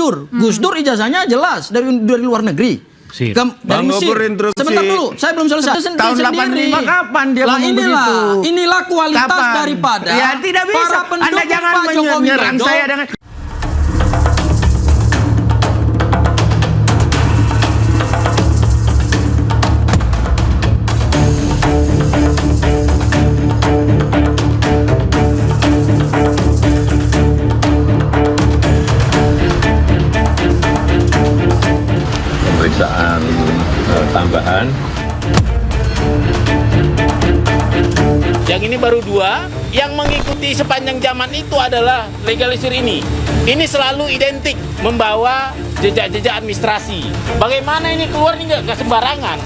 Dur. Gus Dur ijazahnya jelas dari luar negeri. Dari Mesir. Sebentar dulu, saya belum selesai. Tahun 85 kapan dia ngomong begitu? Inilah kualitas daripada ya tidak bisa. para pendukung Anda jangan Pak Jokowi menyerang Dodo. saya dengan pemeriksaan tambahan. Yang ini baru 2, yang mengikuti sepanjang zaman itu adalah legalisir ini. Ini selalu identik membawa jejak-jejak administrasi. Bagaimana ini keluar nih nggak sembarangan.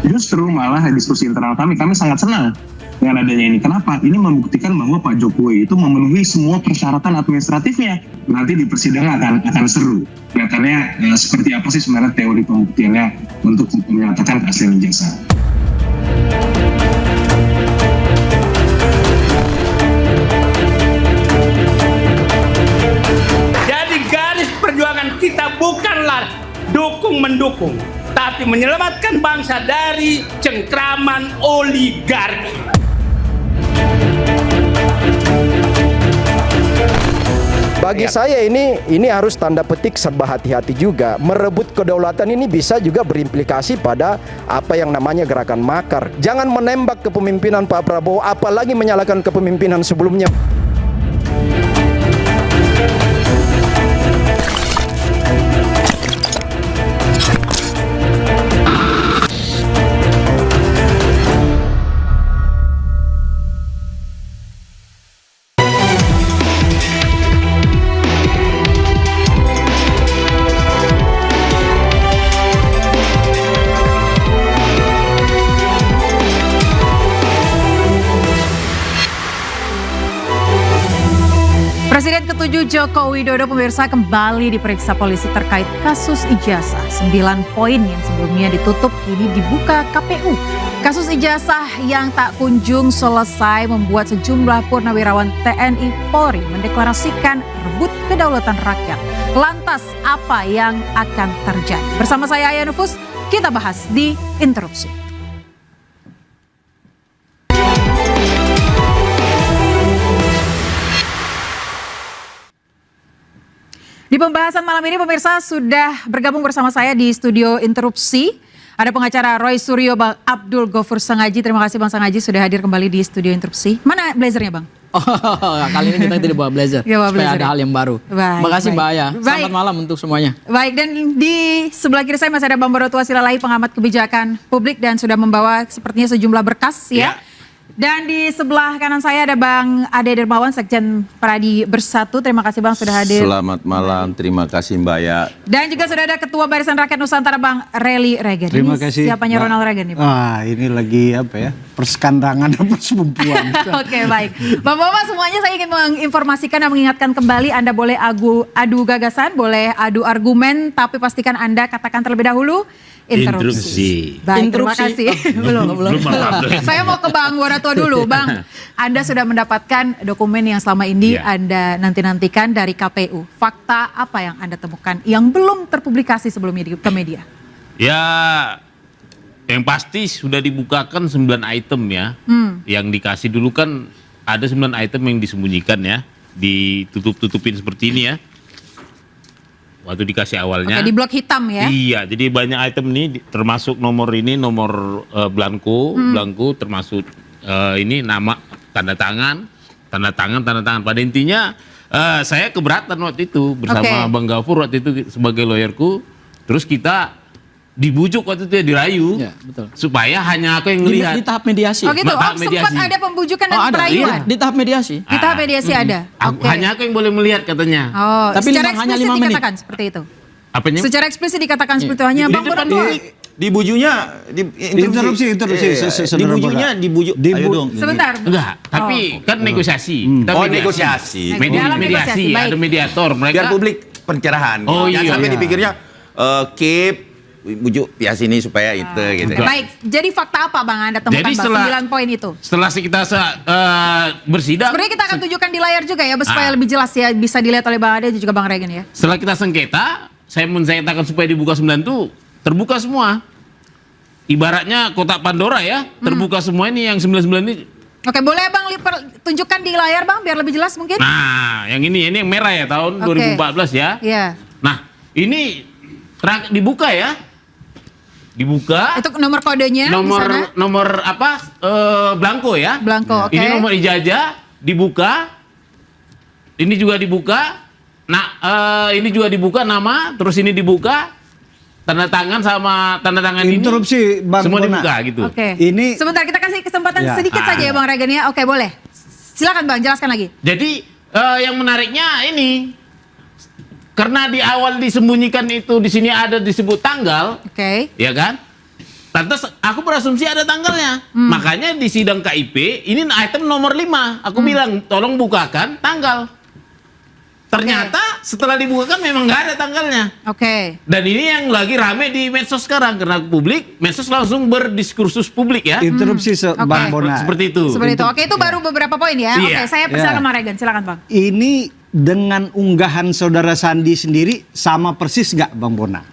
Justru malah diskusi internal kami sangat senang dengan adanya ini. Kenapa? Ini membuktikan bahwa Pak Jokowi itu memenuhi semua persyaratan administratifnya. Nanti di persidangan akan seru. Kelihatannya seperti apa sih sebenarnya teori pembuktiannya untuk menyatakan keaslian ijazah. Jadi garis perjuangan kita bukanlah dukung-mendukung, tapi menyelamatkan bangsa dari cengkraman oligarki. Bagi saya ini harus tanda petik serba hati-hati juga. Merebut kedaulatan ini bisa juga berimplikasi pada apa yang namanya gerakan makar. Jangan menembak kepemimpinan Pak Prabowo, apalagi menyalahkan kepemimpinan sebelumnya. Presiden ke-7 Joko Widodo pemirsa kembali diperiksa polisi terkait kasus ijazah. 9 poin yang sebelumnya ditutup kini dibuka KPU. Kasus ijazah yang tak kunjung selesai membuat sejumlah purnawirawan TNI Polri mendeklarasikan rebut kedaulatan rakyat. Lantas apa yang akan terjadi? Bersama saya Aya Nufus, kita bahas di Interupsi. Di pembahasan malam ini pemirsa sudah bergabung bersama saya di studio Interupsi. Ada pengacara Roy Suryo, Bang Abdul Ghafur Sangaji. Terima kasih Bang Sangaji sudah hadir kembali di studio Interupsi. Mana blazernya Bang? Oh, kali ini kita tidak bawa blazer. Ya, bawa supaya blazer. ada hal yang baru. Baik, Makasih baik. Mbak Aya. Baik. Selamat malam untuk semuanya. Baik, dan di sebelah kiri saya masih ada Bang Barotua Silalahi, pengamat kebijakan publik dan sudah membawa sepertinya sejumlah berkas ya. Dan di sebelah kanan saya ada Bang Ade Dermawan, Sekjen Pradi Bersatu. Terima kasih Bang sudah hadir. Selamat malam, terima kasih Mbak Aya. Dan juga sudah ada Ketua Barisan Rakyat Nusantara Bang Rely Reagan. Terima kasih. Siapanya Ronald Reagan nih Bang? Wah, ini lagi apa ya? Perskandangan dan persempuan. Oke, baik. Bapak-bapak semuanya saya ingin menginformasikan dan mengingatkan kembali Anda boleh adu gagasan, boleh adu argumen, tapi pastikan Anda katakan terlebih dahulu interupsi. Baik, terima kasih. Belum. Saya mau ke Bang Waratua dulu. Bang, Anda sudah mendapatkan dokumen yang selama ini Anda nantikan dari KPU. Fakta apa yang Anda temukan yang belum terpublikasi sebelumnya ke media? Ya, yang pasti sudah dibukakan 9 item ya. Yang dikasih dulu kan ada 9 item yang disembunyikan ya. Ditutup-tutupin seperti ini ya. Waktu dikasih awalnya. Oke, di blok hitam ya? Iya, jadi banyak item nih termasuk nomor ini, nomor blanko termasuk ini nama, tanda tangan. Pada intinya saya keberatan waktu itu bersama Bang Ghafur waktu itu sebagai lawyerku. Terus kita dibujuk waktu itu ya, dirayu betul. Supaya hanya aku yang melihat Di tahap mediasi. Oh gitu, sempat ada pembujukan dan perayuan? Di tahap mediasi. Di tahap mediasi ada? Hanya aku yang boleh melihat katanya. Oh, tapi secara hanya eksplisit 5 menit. dikatakan seperti itu? Apanya? Secara eksplisit dikatakan seperti itu, hanya Bang Waratua? Dibujunya Interupsi. dibujunya ayo dong. Sebentar. Enggak, tapi kan negosiasi. Negosiasi. Dalam negosiasi, baik. Ada mediator mereka. Biar publik pencerahan. Oh, Jangan iya. sampai dipikirnya keep bujuk pihak sini supaya itu gitu. Baik, jadi fakta apa Bang Anda temukan Jadi Bang, 9 poin itu? Setelah kita bersidang, Sebenarnya kita akan tunjukkan di layar juga ya, supaya lebih jelas ya, bisa dilihat oleh Bang Ade dan juga Bang Regen ya. setelah kita sengketa, saya mensengketakan supaya dibuka 9 itu terbuka semua. Ibaratnya kotak Pandora ya, terbuka semua ini yang 99 ini. Oke, boleh Bang tunjukkan di layar Bang, biar lebih jelas mungkin? Nah, yang ini yang merah ya, tahun 2014 ya. Iya. Nah, ini dibuka ya. Dibuka. Itu nomor kodenya di sana? Nomor apa? Blanko ya. Blanko, oke. Ini nomor ijazah dibuka. Ini juga dibuka. Nah, ini juga dibuka nama, terus ini dibuka. Tanda tangan sama tanda tangan Interupsi, ini Bang semua Bona. dibuka gitu. Oke. Ini Sebentar, kita kasih kesempatan Ya. sedikit saja ya Bang Regen ya. Oke, boleh. Silakan Bang, jelaskan lagi. Jadi yang menariknya ini karena di awal disembunyikan itu di sini ada disebut tanggal, Oke. ya kan? Lantas aku berasumsi ada tanggalnya. Makanya di sidang KIP ini item nomor 5. Aku bilang tolong bukakan tanggal. Ternyata setelah dibukakan memang nggak ada tanggalnya. Oke. Dan ini yang lagi rame di medsos sekarang karena publik, medsos langsung berdiskursus publik ya. interupsi Bang Oke. Bona. Seperti itu. Seperti itu. Oke, itu baru beberapa poin ya. Iya. Oke, saya persilakan Bang Regen. Silakan Bang. Ini dengan unggahan saudara Sandi sendiri sama persis nggak Bang Bona?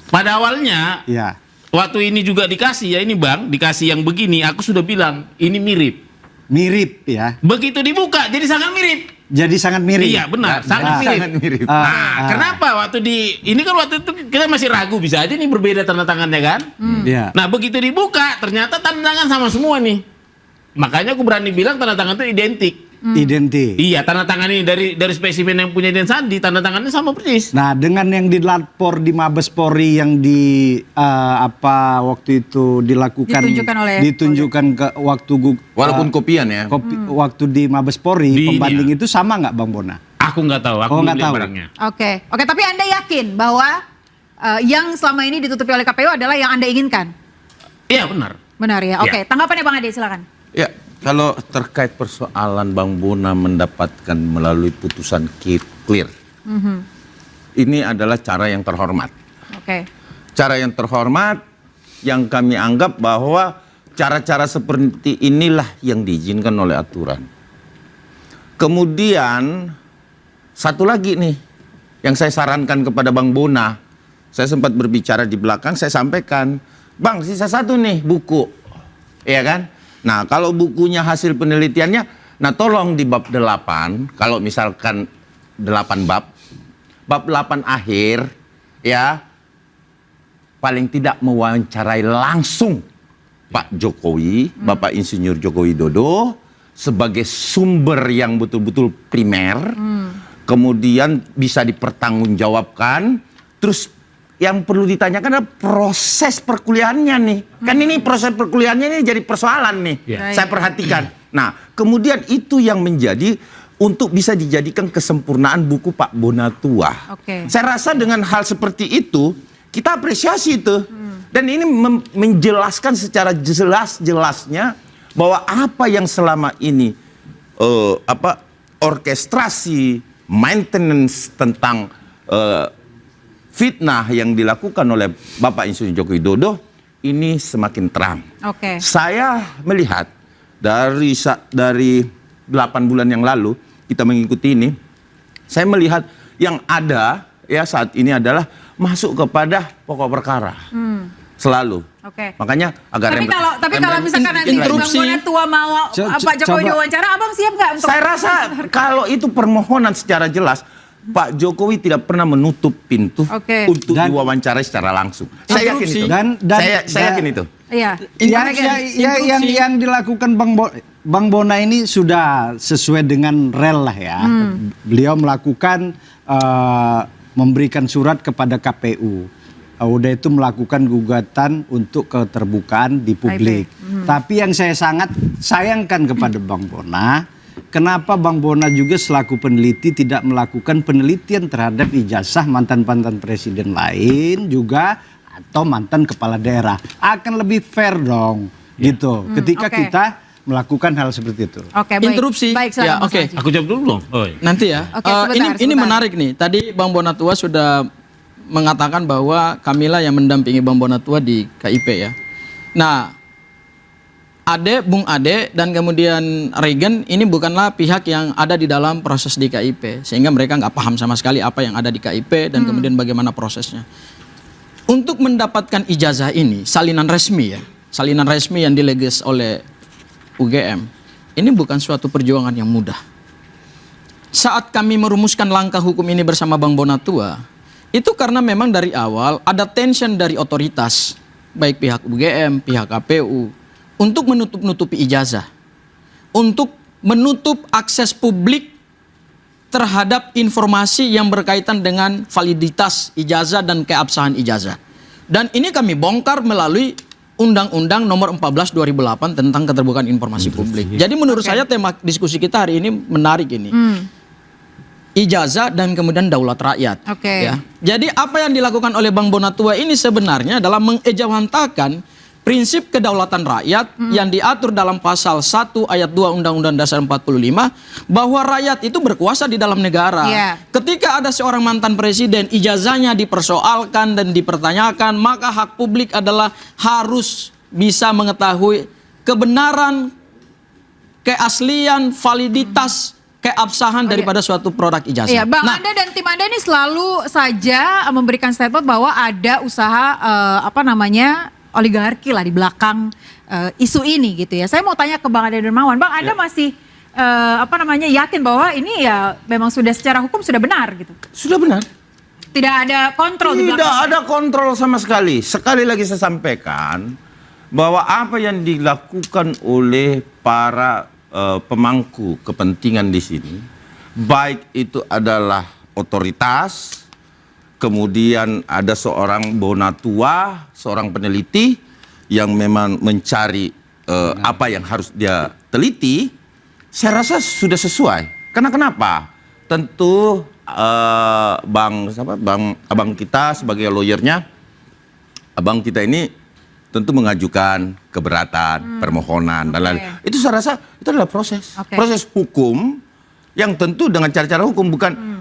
Pada awalnya Ya. waktu ini juga dikasih ya ini Bang, dikasih yang begini, aku sudah bilang ini mirip. Mirip ya. Begitu dibuka jadi sangat mirip. Jadi sangat mirip. Iya benar, sangat mirip. Kenapa waktu ini kan waktu itu kita masih ragu bisa aja nih berbeda tanda tangannya kan? Iya. Nah begitu dibuka ternyata tanda tangan sama semua nih. Makanya aku berani bilang tanda tangan itu identik. Identik. Iya tanda tangan ini dari spesimen yang punya Den Sandi tanda tangannya sama persis. Nah, dengan yang dilapor di Mabes Polri yang waktu itu dilakukan ditunjukkan ke waktu Walaupun kopian ya. waktu di Mabes Polri pembanding itu sama nggak Bang Bona? Aku nggak tahu, aku nggak belum lihat tahu barangnya. Oke, tapi Anda yakin bahwa yang selama ini ditutupi oleh KPU adalah yang Anda inginkan? Iya benar. Benar ya. Oke, tanggapannya Bang Ade silakan. Ya, kalau terkait persoalan Bang Bona mendapatkan melalui putusan clear, ini adalah cara yang terhormat. Oke. Cara yang terhormat yang kami anggap bahwa cara-cara seperti inilah yang diizinkan oleh aturan. Kemudian satu lagi nih yang saya sarankan kepada Bang Bona, saya sempat berbicara di belakang, saya sampaikan, Bang sisa satu nih buku, ya kan? Nah kalau bukunya hasil penelitiannya, nah tolong di bab 8, kalau misalkan 8 bab 8 akhir, ya paling tidak mewawancarai langsung Pak Jokowi, Bapak Insinyur Joko Widodo sebagai sumber yang betul-betul primer, kemudian bisa dipertanggungjawabkan, terus yang perlu ditanyakan adalah proses perkuliahannya nih. Kan ini proses perkuliahannya ini jadi persoalan nih. Saya perhatikan. Nah, kemudian itu yang menjadi untuk bisa dijadikan kesempurnaan buku Pak Bona Tua. Saya rasa dengan hal seperti itu kita apresiasi itu. Dan ini menjelaskan secara jelas-jelasnya bahwa apa yang selama ini orkestrasi, maintenance tentang fitnah yang dilakukan oleh Bapak Insinyur Joko Widodo ini semakin terang. Saya melihat dari 8 bulan yang lalu kita mengikuti ini, saya melihat yang ada ya saat ini adalah masuk kepada pokok perkara. Selalu. Makanya agak Tapi kalau misalkan nanti Bang Bona Tua mau Pak Jokowi diwawancara, Abang siap nggak untuk? Saya rasa kalau itu permohonan secara jelas, Pak Jokowi tidak pernah menutup pintu untuk diwawancarai secara langsung. Saya yakin itu. Saya yakin itu. Iya. Yang dilakukan Bang Bona ini sudah sesuai dengan rel lah ya. Beliau melakukan memberikan surat kepada KPU. Udah itu melakukan gugatan untuk keterbukaan di publik. Tapi yang saya sangat sayangkan kepada Bang Bona, kenapa Bang Bona juga selaku peneliti tidak melakukan penelitian terhadap ijazah mantan-mantan presiden lain juga atau mantan kepala daerah. Akan lebih fair dong gitu ketika kita melakukan hal seperti itu. Interupsi. Ya, Aku jawab dulu dong. Nanti ya. Ini menarik nih. Tadi Bang Bona Tua sudah mengatakan bahwa kamilah yang mendampingi Bang Bonatua di KIP ya. Nah, Bung Ade dan kemudian Regan ini bukanlah pihak yang ada di dalam proses di KIP, sehingga mereka nggak paham sama sekali apa yang ada di KIP dan kemudian bagaimana prosesnya. Untuk mendapatkan ijazah ini, salinan resmi yang dileges oleh UGM, ini bukan suatu perjuangan yang mudah. Saat kami merumuskan langkah hukum ini bersama Bang Bonatua, itu karena memang dari awal ada tension dari otoritas, baik pihak UGM, pihak KPU, untuk menutup-nutupi ijazah, untuk menutup akses publik terhadap informasi yang berkaitan dengan validitas ijazah dan keabsahan ijazah. Dan ini kami bongkar melalui Undang-Undang Nomor 14 2008 tentang keterbukaan informasi publik. Jadi menurut saya tema diskusi kita hari ini menarik ini. Ijazah dan kemudian daulat rakyat. Ya. Jadi apa yang dilakukan oleh Bang Bonatua ini sebenarnya adalah mengejawantakan prinsip kedaulatan rakyat yang diatur dalam pasal 1 ayat 2 Undang-Undang Dasar 45 bahwa rakyat itu berkuasa di dalam negara. Ketika ada seorang mantan presiden ijazahnya dipersoalkan dan dipertanyakan, maka hak publik adalah harus bisa mengetahui kebenaran, keaslian, validitas, keabsahan daripada suatu produk ijazah. Iya, Bang, Anda dan tim Anda ini selalu saja memberikan statement bahwa ada usaha oligarki lah di belakang isu ini gitu ya. Saya mau tanya ke Bang Ade Dermawan, Bang, Anda masih yakin bahwa ini ya memang sudah secara hukum sudah benar gitu? Sudah benar. Tidak ada kontrol di belakang? Tidak ada kontrol sama sekali. Sekali lagi saya sampaikan bahwa apa yang dilakukan oleh para pemangku kepentingan di sini, baik itu adalah otoritas, kemudian ada seorang Bonatua, seorang peneliti yang memang mencari apa yang harus dia teliti, saya rasa sudah sesuai. Karena kenapa? Tentu abang kita sebagai lawyernya, abang kita ini tentu mengajukan keberatan, permohonan dan lain-lain. Itu saya rasa itu adalah proses hukum yang tentu dengan cara-cara hukum,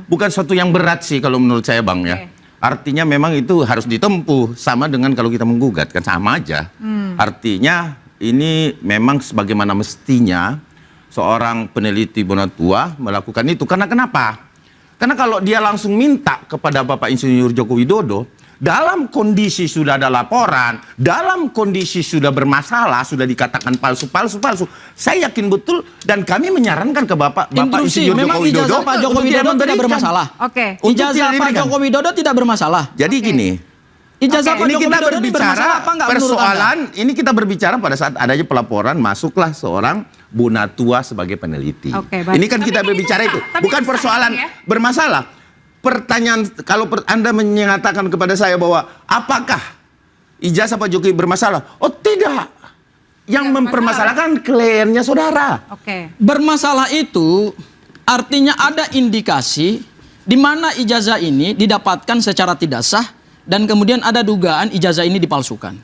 bukan suatu yang berat sih kalau menurut saya, Bang, ya. Artinya memang itu harus ditempuh, sama dengan kalau kita menggugat, kan sama aja. Artinya ini memang sebagaimana mestinya seorang peneliti Bonatua melakukan itu. Karena kenapa? Karena kalau dia langsung minta kepada Bapak Insinyur Joko Widodo, dalam kondisi sudah ada laporan, dalam kondisi sudah bermasalah, sudah dikatakan palsu, saya yakin betul dan kami menyarankan ke Bapak Insinyur Joko Widodo, ijazah Pak Joko Widodo tidak bermasalah. Ijazah Pak Joko Widodo tidak bermasalah. Jadi gini, ijazah Pak ini Joko kita Widodo berbicara persoalan, ini kita berbicara pada saat adanya pelaporan masuklah seorang Bonatua sebagai peneliti. Ini kan kita berbicara itu, bukan persoalan bermasalah. Pertanyaan, kalau Anda menyatakan kepada saya bahwa apakah ijazah Pak Jokowi bermasalah? Oh tidak. Yang mempermasalahkan kliennya saudara. Bermasalah itu artinya ada indikasi di mana ijazah ini didapatkan secara tidak sah dan kemudian ada dugaan ijazah ini dipalsukan.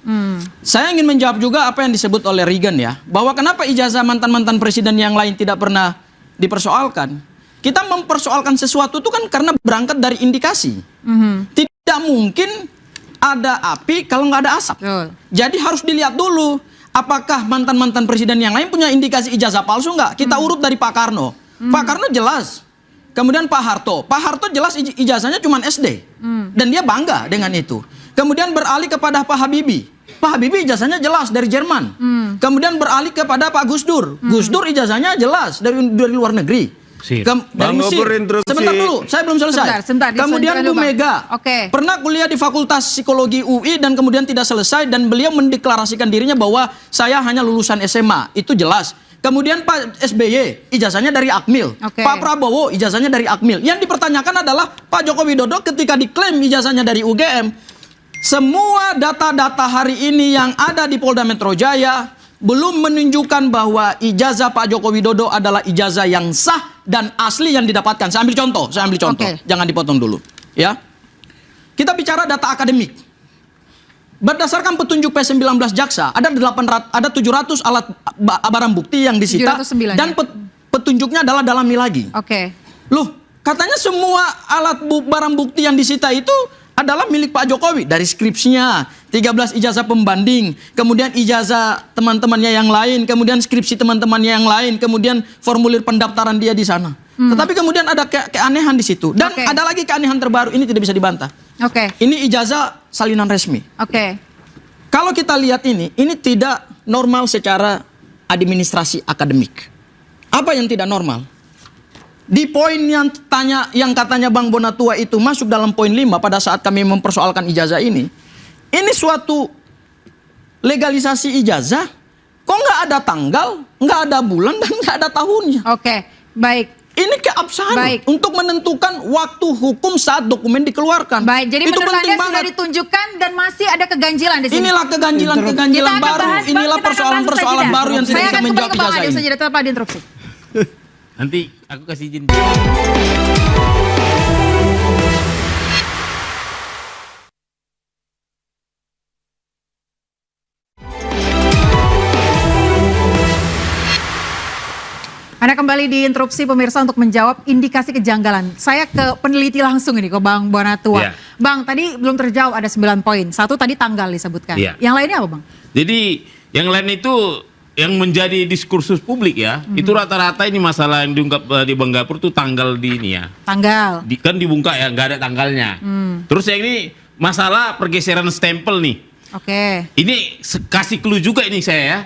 Saya ingin menjawab juga apa yang disebut oleh Regan ya, bahwa kenapa ijazah mantan-mantan presiden yang lain tidak pernah dipersoalkan. Kita mempersoalkan sesuatu itu kan karena berangkat dari indikasi. Tidak mungkin ada api kalau nggak ada asap. Jadi harus dilihat dulu, apakah mantan-mantan presiden yang lain punya indikasi ijazah palsu nggak? Kita urut dari Pak Karno. Pak Karno jelas. Kemudian Pak Harto jelas ijazahnya cuma SD. Dan dia bangga dengan itu. Kemudian beralih kepada Pak Habibie. Pak Habibie ijazahnya jelas dari Jerman. Kemudian beralih kepada Pak Gus Dur. Gus Dur ijazahnya jelas dari luar negeri. Dari Mesir. Sebentar dulu, saya belum selesai. Kemudian Bu Mega pernah kuliah di Fakultas Psikologi UI dan kemudian tidak selesai dan beliau mendeklarasikan dirinya bahwa saya hanya lulusan SMA. Itu jelas. Kemudian Pak SBY ijazahnya dari Akmil. Pak Prabowo ijazahnya dari Akmil. Yang dipertanyakan adalah Pak Joko Widodo ketika diklaim ijazahnya dari UGM. Semua data-data hari ini yang ada di Polda Metro Jaya belum menunjukkan bahwa ijazah Pak Joko Widodo adalah ijazah yang sah dan asli yang didapatkan. Saya ambil contoh. Jangan dipotong dulu. Ya. Kita bicara data akademik. Berdasarkan petunjuk P19 Jaksa, ada 700 alat barang bukti yang disita dan petunjuknya adalah dalami lagi. Loh, katanya semua alat barang bukti yang disita itu adalah milik Pak Jokowi. Dari skripsinya, 13 ijazah pembanding, kemudian ijazah teman-temannya yang lain, kemudian skripsi teman-temannya yang lain, kemudian formulir pendaftaran dia di sana. Tetapi kemudian ada keanehan di situ. Dan ada lagi keanehan terbaru, ini tidak bisa dibantah. Ini ijazah salinan resmi. Kalau kita lihat ini tidak normal secara administrasi akademik. Apa yang tidak normal? Di poin yang katanya Bang Bonatua itu masuk dalam poin 5 pada saat kami mempersoalkan ijazah ini suatu legalisasi ijazah, kok nggak ada tanggal, nggak ada bulan, dan nggak ada tahunnya. Baik. Ini keabsahan untuk menentukan waktu hukum saat dokumen dikeluarkan. Baik, jadi itu menurut penting Anda sudah ditunjukkan dan masih ada keganjilan di sini. Inilah keganjilan baru, inilah persoalan-persoalan baru yang tidak bisa menjawab ijazah ini. Saya akan kembali interupsi. Nanti aku kasih izin. Anda kembali diinterupsi pemirsa untuk menjawab indikasi kejanggalan. Saya ke peneliti langsung ini ke Bang Bonatua. Bang, tadi belum terjawab ada 9 poin. Satu tadi tanggal disebutkan. Yang lainnya apa, Bang? Jadi yang lain itu yang menjadi diskursus publik ya, itu rata-rata ini masalah yang diungkap di Bang Gapur itu tanggal di ini ya. Tanggal. Kan dibuka ya, nggak ada tanggalnya. Terus yang ini masalah pergeseran stempel nih. Ini kasih clue juga ini saya ya.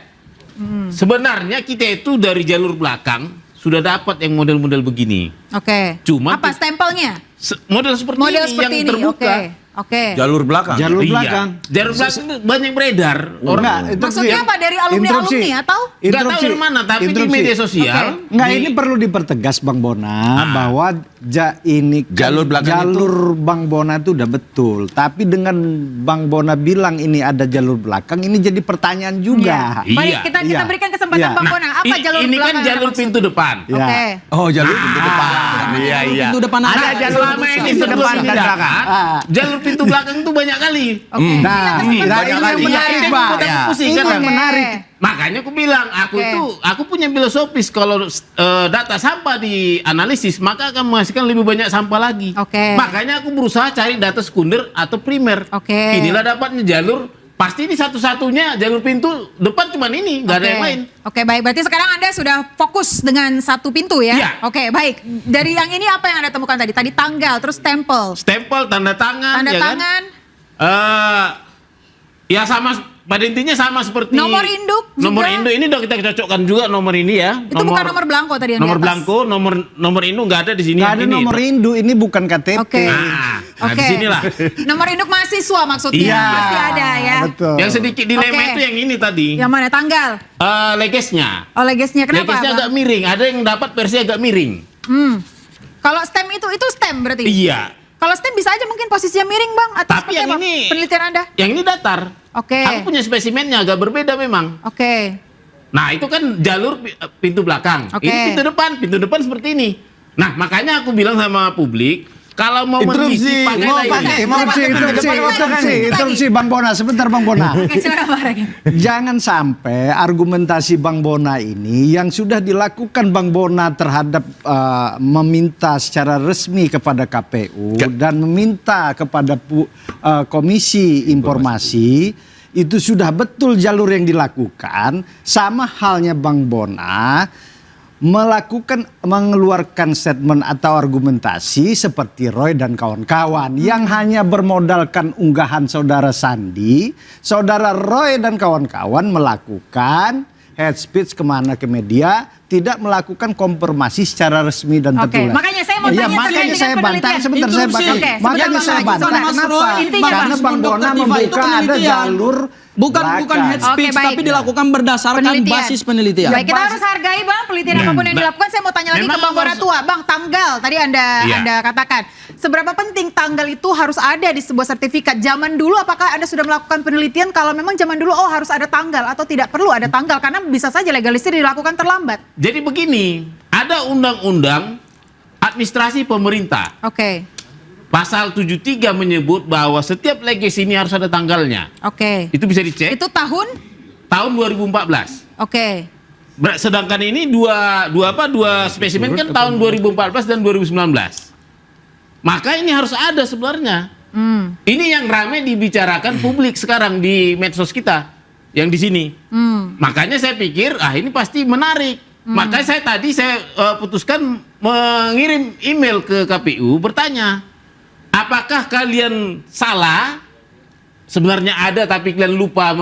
Sebenarnya kita itu dari jalur belakang sudah dapat yang model-model begini. Cuma apa stempelnya? Model seperti ini yang terbuka. Jalur belakang. Jalur belakang. Jalur belakang itu banyak beredar. Maksudnya apa, dari alumni-alumni atau? Nggak tahu dari mana, tapi di media sosial. Ini perlu dipertegas Bang Bona bahwa jalur Bang Bona itu udah betul. Tapi dengan Bang Bona bilang ini ada jalur belakang, ini jadi pertanyaan juga. Baik, kita berikan kesempatan Bang Bona. Apa jalur ini belakang? Ini kan jalur pintu depan. Oh, jalur pintu depan. Iya. Pintu depan ada jalur ini pintu depan dan belakang. Jalur pintu belakang itu banyak kali. Ini yang menarik. Makanya aku bilang, aku punya filosofis kalau data sampah dianalisis maka akan menghasilkan lebih banyak sampah lagi. Makanya aku berusaha cari data sekunder atau primer. Inilah dapatnya jalur. Pasti ini satu-satunya jalur pintu depan cuman ini, nggak ada yang lain. Baik. Berarti sekarang Anda sudah fokus dengan satu pintu ya? Iya. Baik. Dari yang ini apa yang Anda temukan tadi? Tadi tanggal, terus stempel. Stempel, tanda tangan. Tanda tangan. Ya sama. Pada intinya sama seperti nomor induk juga. Nomor induk ini udah kita cocokkan juga nomor ini ya. Itu bukan nomor belangko tadi yang nomor di atas. Belangko, nomor induk nggak ada di sini. Nggak ada nomor induk, ini bukan KTP. Nah, di sinilah. Nomor induk mahasiswa maksudnya. Iya. Masih ada ya. Betul. Yang sedikit dilema itu yang ini tadi. Yang mana, tanggal? Legesnya. Oh, legesnya kenapa? Legesnya agak miring. Ada yang dapat versi agak miring. Kalau stem itu stem berarti? Iya. Kalau stem bisa aja mungkin posisinya miring Bang. Atau tapi yang apa? ini Penelitian Anda? Yang ini datar. Aku punya spesimennya agak berbeda memang. Nah itu kan jalur pintu belakang. Ini pintu depan seperti ini. Nah makanya aku bilang sama publik, kalau mau meneliti interupsi Bang Bona, sebentar Bang Bona. Jangan sampai argumentasi Bang Bona ini yang sudah dilakukan Bang Bona terhadap meminta secara resmi kepada KPU dan meminta kepada Komisi Informasi, itu sudah betul jalur yang dilakukan. Sama halnya Bang Bona mengeluarkan statement atau argumentasi seperti Roy dan kawan-kawan yang hanya bermodalkan unggahan saudara Sandi. Saudara Roy dan kawan-kawan melakukan head speech kemana ke media, tidak melakukan konfirmasi secara resmi dan tertulis. Makanya saya mau tanya makanya saya bantah sebentar, makanya saya bantah. Kenapa? Karena Bang Bona membuka ada jalur bukan head speech, tapi dilakukan berdasarkan basis penelitian. Baik, kita harus hargai Bang penelitian apapun yang dilakukan. Saya mau tanya lagi ke Bang Bonatua. Bang, tanggal tadi Anda katakan. Seberapa penting tanggal itu harus ada di sebuah sertifikat? Zaman dulu apakah Anda sudah melakukan penelitian kalau memang zaman dulu harus ada tanggal atau tidak perlu ada tanggal? Karena bisa saja legalisir dilakukan terlambat. Jadi begini, ada undang-undang administrasi pemerintah. Pasal 73 menyebut bahwa setiap legasi ini harus ada tanggalnya. Itu bisa dicek. Itu tahun 2014. Sedangkan ini dua spesimen kan tahun 2014 dan 2019. Maka ini harus ada sebenarnya. Ini yang ramai dibicarakan publik sekarang di medsos kita yang di sini. Makanya saya pikir ini pasti menarik. Makanya saya putuskan mengirim email ke KPU bertanya, apakah kalian salah? Sebenarnya ada tapi kalian lupa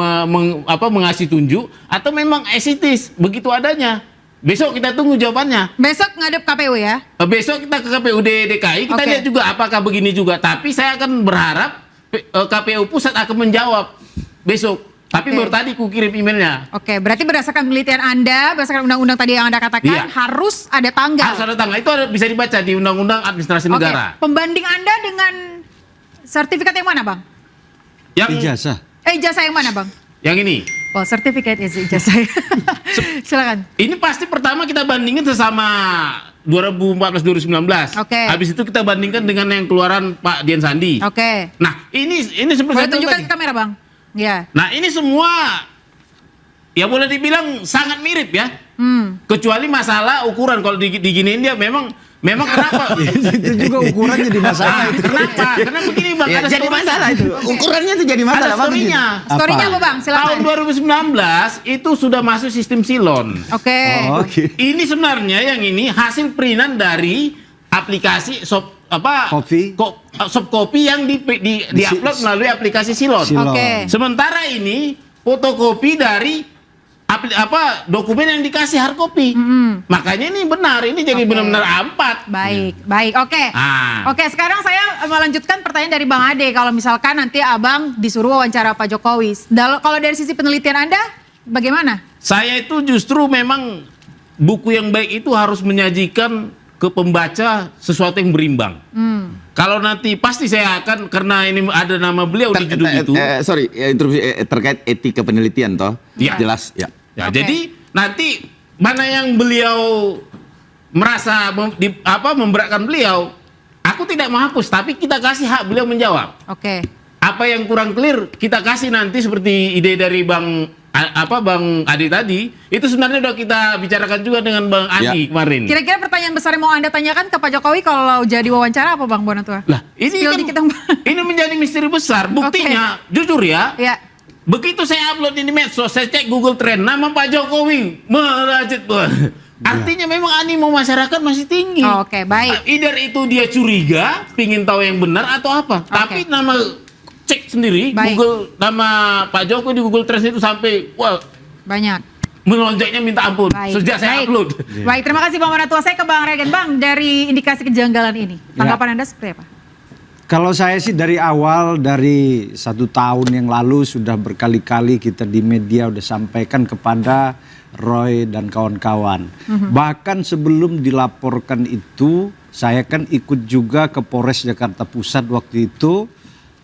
mengasih tunjuk, atau memang esitis begitu adanya? Besok kita tunggu jawabannya. Besok ngadep KPU ya? Besok kita ke KPUD DKI, kita lihat juga apakah begini juga. Tapi saya akan berharap KPU pusat akan menjawab besok. Tapi baru tadi ku kirim emailnya. Oke, berarti berdasarkan penelitian Anda, berdasarkan undang-undang tadi yang Anda katakan, harus ada tanggal. Harus ada tanggal. Itu bisa dibaca di Undang-Undang Administrasi Negara. Pembanding Anda dengan sertifikat yang mana, Bang? Yang Ijazah. Ijazah yang mana, Bang? Yang ini. Oh, sertifikat ijazah. Silakan. Ini pasti pertama kita bandingin sesama 2014-2019. Habis itu kita bandingkan dengan yang keluaran Pak Dian Sandi. Nah, ini seperti boleh tunjukkan ke kamera, Bang? Ya. Nah, ini semua ya boleh dibilang sangat mirip ya. Kecuali masalah ukuran. Kalau diginiin dia memang kenapa? Itu juga ukurannya di masalah. Kenapa? Karena begini Bang, ada jadi masalah itu. Ukurannya itu jadi masalah. Ada story-nya. Story-nya apa, Bang? Silakan. Tahun 2019 itu sudah masuk sistem silon. Ini sebenarnya yang ini hasil printan dari aplikasi soft copy yang di-upload melalui aplikasi silon. Sementara ini fotokopi dari dokumen yang dikasih hard copy. Makanya ini benar, ini jadi benar-benar ampat. Baik. Oke, sekarang saya melanjutkan pertanyaan dari Bang Ade. Kalau misalkan nanti Abang disuruh wawancara Pak Jokowi, kalau dari sisi penelitian Anda bagaimana? Saya itu justru memang buku yang baik itu harus menyajikan ke pembaca sesuatu yang berimbang. Kalau nanti pasti saya akan, karena ini ada nama beliau di judul itu. Terkait etika penelitian toh. Jelas ya. Jadi nanti mana yang beliau merasa memberatkan beliau, aku tidak menghapus, tapi kita kasih hak beliau menjawab. Apa yang kurang clear kita kasih nanti, seperti ide dari Bang Adi tadi, itu sebenarnya udah kita bicarakan juga dengan Bang Adi kemarin. Kira-kira pertanyaan besar yang mau Anda tanyakan ke Pak Jokowi kalau jadi wawancara apa, Bang Bonatua? Lah, ini kan, ini menjadi misteri besar. Buktinya, jujur ya, begitu saya upload ini medsos, saya cek Google Trend, nama Pak Jokowi merajut. Artinya memang animo masyarakat masih tinggi. Baik. Either itu dia curiga, pingin tahu yang benar atau apa. Tapi nama cek sendiri, Google nama Pak Jokowi di Google Trends itu sampai banyak. Melonjaknya minta ampun sejak saya upload. Baik, terima kasih Bang Bonatua. Saya ke Bang Regen. Bang, dari indikasi kejanggalan ini, tanggapan Anda seperti apa? Kalau saya sih dari awal, dari 1 tahun yang lalu sudah berkali-kali kita di media udah sampaikan kepada Roy dan kawan-kawan. Bahkan sebelum dilaporkan itu, saya kan ikut juga ke Polres Jakarta Pusat waktu itu.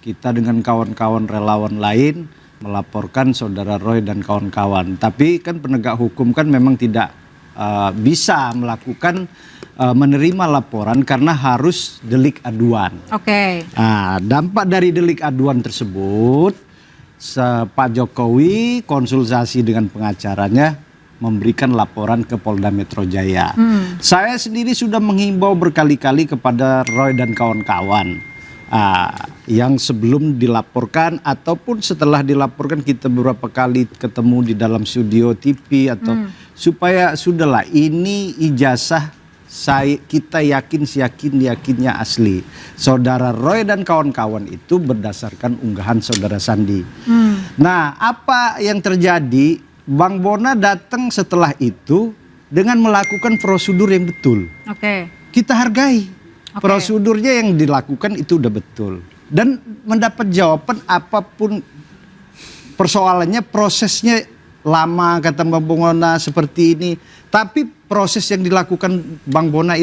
Kita dengan kawan-kawan relawan lain melaporkan saudara Roy dan kawan-kawan. Tapi kan penegak hukum kan memang tidak bisa melakukan menerima laporan karena harus delik aduan. Nah, dampak dari delik aduan tersebut, Pak Jokowi konsultasi dengan pengacaranya memberikan laporan ke Polda Metro Jaya. Saya sendiri sudah menghimbau berkali-kali kepada Roy dan kawan-kawan. Yang sebelum dilaporkan ataupun setelah dilaporkan, kita beberapa kali ketemu di dalam studio TV atau supaya sudahlah, ini ijazah kita yakinnya asli. Saudara Roy dan kawan-kawan itu berdasarkan unggahan saudara Sandi. Nah, apa yang terjadi? Bang Bona datang setelah itu dengan melakukan prosedur yang betul. Kita hargai. Prosedurnya yang dilakukan itu udah betul. Dan mendapat jawaban apapun persoalannya, prosesnya lama kata Bang Bona seperti ini. Tapi proses yang dilakukan Bang Bona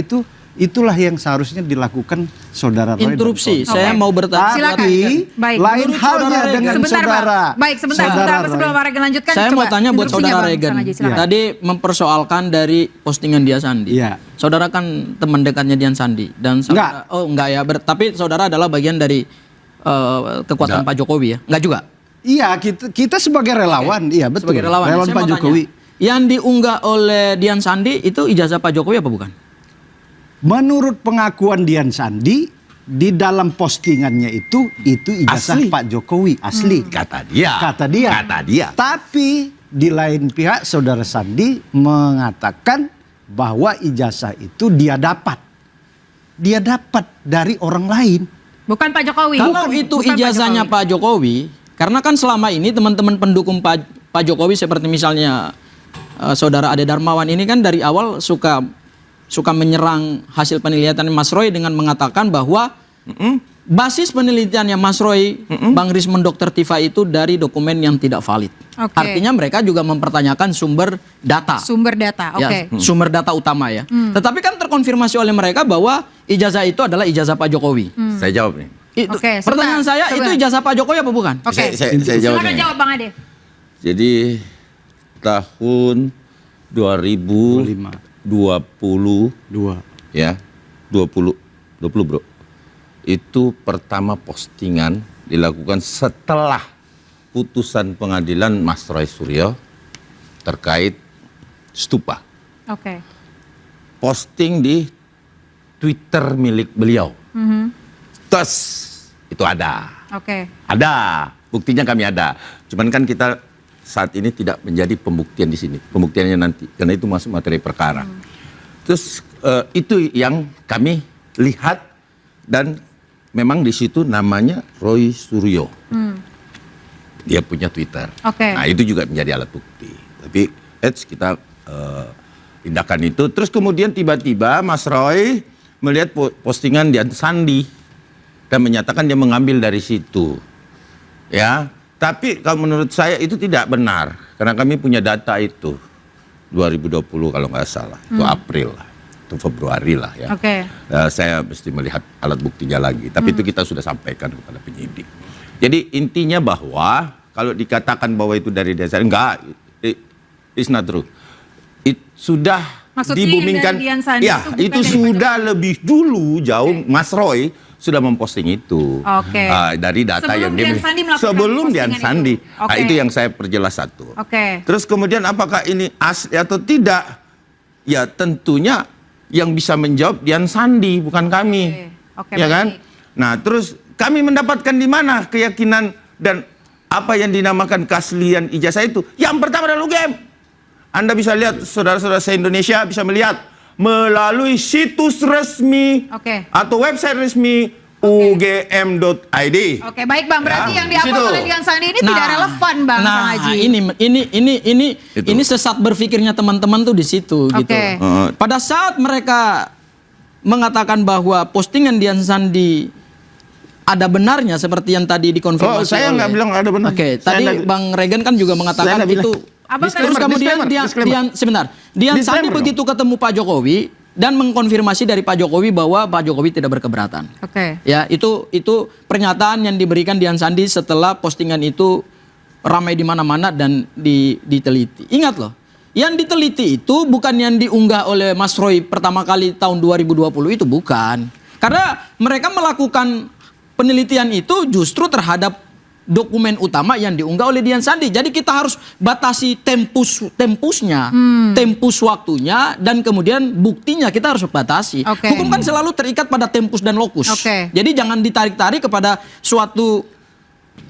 itulah yang seharusnya dilakukan saudara Roy. Interupsi, saya mau bertanya. Tapi lain halnya dengan saudara. Baik, sebentar sebelum Pak Regen lanjutkan. Saya mau tanya buat saudara Regen. Tadi mempersoalkan dari postingan Dian Sandi. Saudara kan teman dekatnya Dian Sandi dan saudara, enggak ya, tapi saudara adalah bagian dari kekuatan Pak Jokowi ya? Enggak juga? Iya, kita sebagai relawan, iya betul. Sebagai relawan Pak Jokowi. Yang diunggah oleh Dian Sandi itu ijazah Pak Jokowi apa bukan? Menurut pengakuan Dian Sandi, di dalam postingannya itu ijazah Asli. Pak Jokowi asli. Kata dia. Kata dia. Kata dia. Tapi di lain pihak Saudara Sandi mengatakan bahwa ijazah itu dia dapat dari orang lain. Bukan Pak Jokowi. Kalau itu Bukan ijazahnya Pak Jokowi, karena kan selama ini teman-teman pendukung Pak Jokowi seperti misalnya Saudara Ade Darmawan ini kan dari awal suka menyerang hasil penelitian Mas Roy dengan mengatakan bahwa basis penelitiannya Mas Roy, Bang Rismond Dr. Tifa itu dari dokumen yang tidak valid. Oke. Artinya mereka juga mempertanyakan sumber data. Sumber data, oke. Ya, sumber data utama ya. Tetapi kan terkonfirmasi oleh mereka bahwa ijazah itu adalah ijazah Pak Jokowi. Saya jawab nih. Oke, Pertanyaan sebentar, saya itu sebentar. ijazah Pak Jokowi apa bukan? Oke. Saya jawab Silakan nih. jawab Bang Ade. Jadi tahun 2020 ya 20 bro, itu pertama postingan dilakukan setelah putusan pengadilan Mas Roy Suryo terkait stupa. Oke. Posting di Twitter milik beliau. Tes itu ada. Oke. Ada, buktinya kami ada. Cuman kan kita saat ini tidak menjadi pembuktian di sini. Pembuktiannya nanti, karena itu masuk materi perkara. Terus itu yang kami lihat dan memang di situ namanya Roy Suryo. Dia punya Twitter. Oke. Nah itu juga menjadi alat bukti. Tapi kita tindakan itu. Terus kemudian tiba-tiba Mas Roy melihat postingan Dian Sandi dan menyatakan dia mengambil dari situ. Ya. Tapi kalau menurut saya itu tidak benar, karena kami punya data itu 2020 kalau nggak salah, itu April lah, itu Februari lah ya. Oke. Saya mesti melihat alat buktinya lagi, tapi itu kita sudah sampaikan kepada penyidik. Jadi intinya bahwa kalau dikatakan bahwa itu dari dasar, enggak, it's not true. Sudah Maksudnya dibumingkan, yang dari Dian Sandi ya itu bukan itu dari sudah lebih dulu jauh Mas Roy sudah memposting itu. Oke. Dari data Sebelum yang Dian Sandi melakukan sebelum Dian postingan Sandi. itu. Oke. Itu yang saya perjelas satu. Oke. Terus kemudian apakah ini asli atau tidak? Ya tentunya yang bisa menjawab Dian Sandi, bukan kami. Oke, Ya kan? baik. Nah, terus kami mendapatkan di mana keyakinan dan apa yang dinamakan keaslian ijazah itu? Yang pertama adalah UGM. Anda bisa lihat, saudara-saudara se-Indonesia bisa melihat melalui situs resmi Oke. atau website resmi ugm.id. Oke, baik Bang. Berarti Ya, yang diupload situ. oleh Dian Sandi ini tidak relevan Bang Kang Haji. Itu. ini sesat berpikirnya teman-teman tuh di situ gitu. Oke. Pada saat mereka mengatakan bahwa postingan Dian Sandi ada benarnya seperti yang tadi dikonfirmasi. Oh, saya nggak bilang ada benar. Oke, Saya tadi nggak- Bang Regan kan juga mengatakan Saya nggak itu. Abang Terus tadi- kemudian Disclaimer. Dian Sandi Disclaimer begitu ketemu Pak Jokowi dan mengkonfirmasi dari Pak Jokowi bahwa Pak Jokowi tidak berkeberatan. Oke. Ya, itu pernyataan yang diberikan Dian Sandi setelah postingan itu ramai di mana-mana dan diteliti. Ingat loh, yang diteliti itu bukan yang diunggah oleh Mas Roy pertama kali tahun 2020 itu bukan. Karena mereka melakukan penelitian itu justru terhadap dokumen utama yang diunggah oleh Dian Sandi. Jadi kita harus batasi tempusnya, tempus waktunya, dan kemudian buktinya kita harus batasi. Oke. Hukum kan selalu terikat pada tempus dan lokus. Oke. Jadi jangan ditarik-tarik kepada suatu